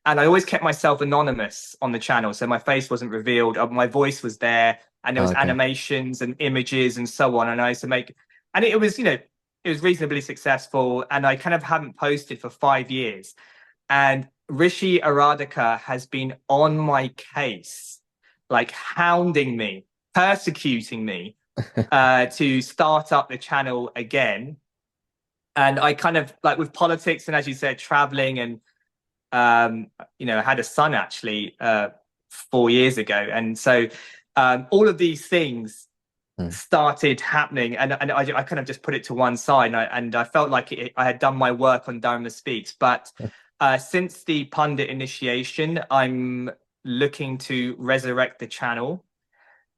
and I always kept myself anonymous on the channel, so my face wasn't revealed, my voice was there, and there was Okay. animations and images and so on, and I used to make, and it was it was reasonably successful, and I kind of haven't posted for 5 years, and Rishi Aradhaka has been on my case, like hounding me, persecuting me, to start up the channel again. And I kind of like with politics and as you said, traveling and I had a son actually 4 years ago, and so all of these things Hmm. started happening, and I kind of just put it to one side, and I felt like I had done my work on Dharma Speaks, but since the Pandit initiation, I'm looking to resurrect the channel,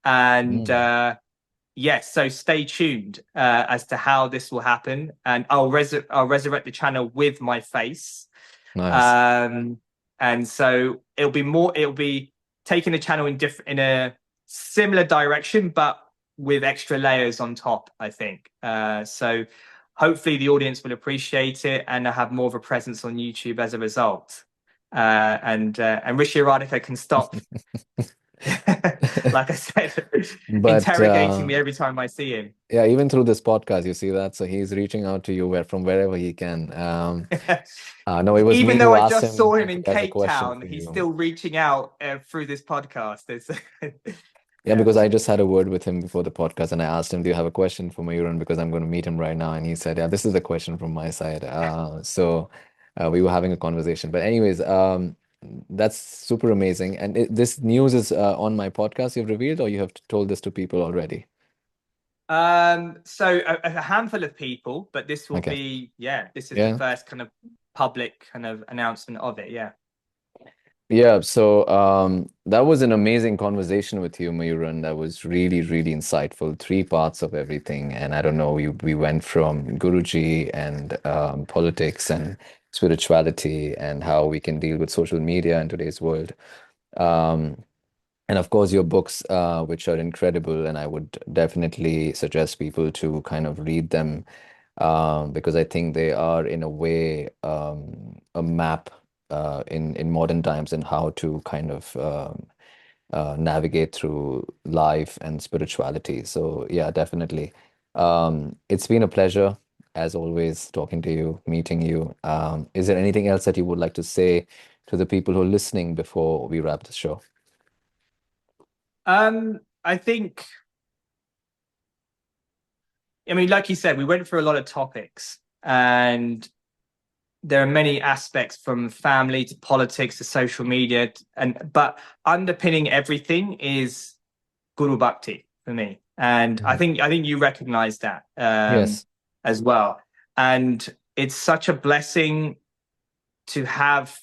and Mm. yes, so stay tuned as to how this will happen, and I'll resurrect the channel with my face, Nice. um, and so it'll be taking the channel in a similar direction, but with extra layers on top, I think. So hopefully the audience will appreciate it and have more of a presence on YouTube as a result. And Rishi Radhika can stop, like I said, But interrogating me every time I see him. yeah, even through this podcast, you see that. So he's reaching out to you from wherever he can. No, it was Even me though who I asked just him saw him if he in has a Cape question Town, for he's you. still reaching out through this podcast. Yeah, Yeah. because I just had a word with him before the podcast and I asked him, do you have a question for Mayuran? Because I'm going to meet him right now. And he said, yeah, this is the question from my side. So we were having a conversation. But anyways, that's super amazing. And this news is on my podcast you've revealed, or you have told this to people already? So a handful of people, but this will Okay. be, yeah, this is the Yeah. first kind of public kind of announcement of it. Yeah. Yeah, so that was an amazing conversation with you, Mayuran. That was really, really insightful. Three parts of everything. And I don't know, we went from Guruji and politics and spirituality and how we can deal with social media in today's world. Um, and of course, your books, which are incredible, and I would definitely suggest people to kind of read them because I think they are, in a way, a map in modern times and how to kind of navigate through life and spirituality. So yeah, definitely. It's been a pleasure, as always, talking to you, meeting you. Is there anything else that you would like to say to the people who are listening before we wrap the show? I think, I mean, like you said, we went through a lot of topics, and there are many aspects from family to politics to social media, and but underpinning everything is Guru Bhakti for me. And Mhm. I think you recognize that Yes. as well. And it's such a blessing to have.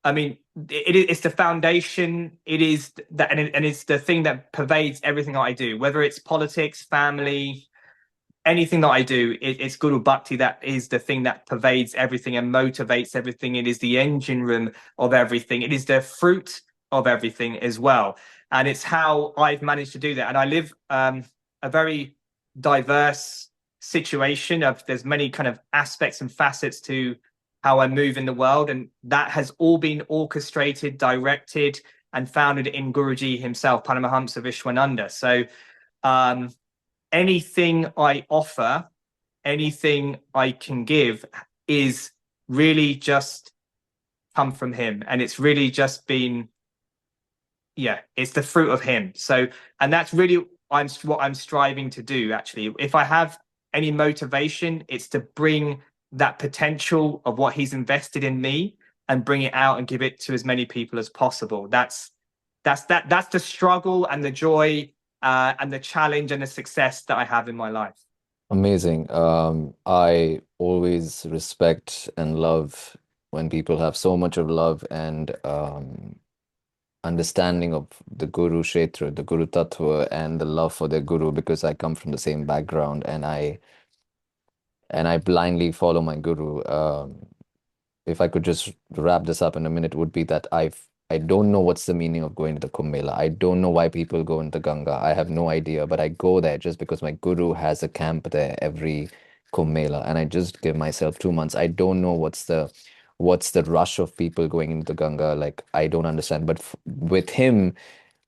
I mean, it's the foundation. It is that, and it's the thing that pervades everything that I do, whether it's politics, family, anything that I do. It's Guru Bhakti that is the thing that pervades everything and motivates everything. It is the engine room of everything. It is the fruit of everything as well. And it's how I've managed to do that. And I live a very diverse situation of there's many kind of aspects and facets to how I move in the world. And that has all been orchestrated, directed, and founded in Guruji himself, Paramahamsa Vishwananda. So um, anything I offer, anything I can give is really just come from him. And it's really just been, yeah, it's the fruit of him. So, and that's really what I'm striving to do. Actually, if I have any motivation, it's to bring that potential of what he's invested in me and bring it out and give it to as many people as possible. That's the struggle and the joy and the challenge and the success that I have in my life. Amazing. I always respect and love when people have so much of love and understanding of the Guru Kshetra, the Guru Tattva, and the love for their Guru, because I come from the same background and I blindly follow my Guru. If I could just wrap this up in a minute, would be that I don't know what's the meaning of going to the Kumbh Mela. I don't know why people go into Ganga. I have no idea, but I go there just because my guru has a camp there every Kumbh Mela, and I just give myself 2 months. I don't know what's the rush of people going into Ganga. Like I don't understand, but f with him,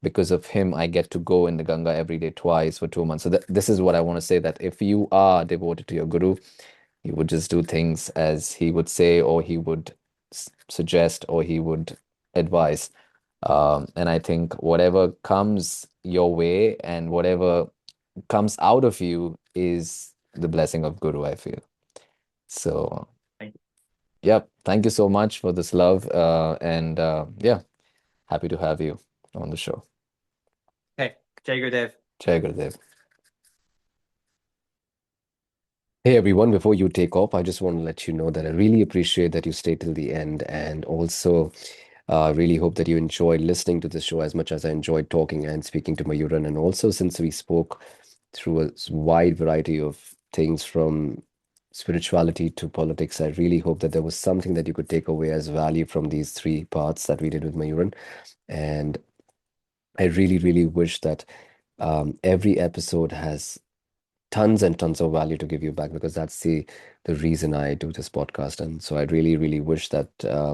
because of him, I get to go in the Ganga every day twice for 2 months. So this is what I want to say, that if you are devoted to your guru, he would just do things as he would say, or he would suggest, or he would advise. And I think whatever comes your way and whatever comes out of you is the blessing of Guru, I feel. So, yeah, thank you so much for this love. And yeah, happy to have you on the show. Okay, Jai Gurudev. Jai Gurudev. Hey everyone, before you take off, I just want to let you know that I really appreciate that you stayed till the end, and also really hope that you enjoyed listening to the show as much as I enjoyed talking and speaking to Mayuran. And also, since we spoke through a wide variety of things from spirituality to politics, I really hope that there was something that you could take away as value from these three parts that we did with Mayuran. And I really, really wish that every episode has tons and tons of value to give you back, because that's the reason I do this podcast. And so I really, really wish that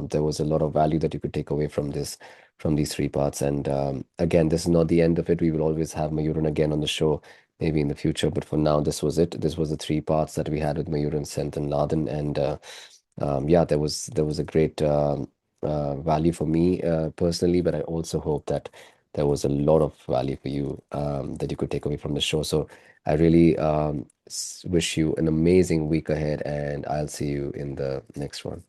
there was a lot of value that you could take away from these three parts. And again, this is not the end of it. We will always have Mayuran again on the show, maybe in the future. But for now, this was it. This was the three parts that we had with Mayuran, Senth, and Laden. And yeah, there was a great value for me personally, but I also hope that there was a lot of value for you that you could take away from the show. So I really wish you an amazing week ahead, and I'll see you in the next one.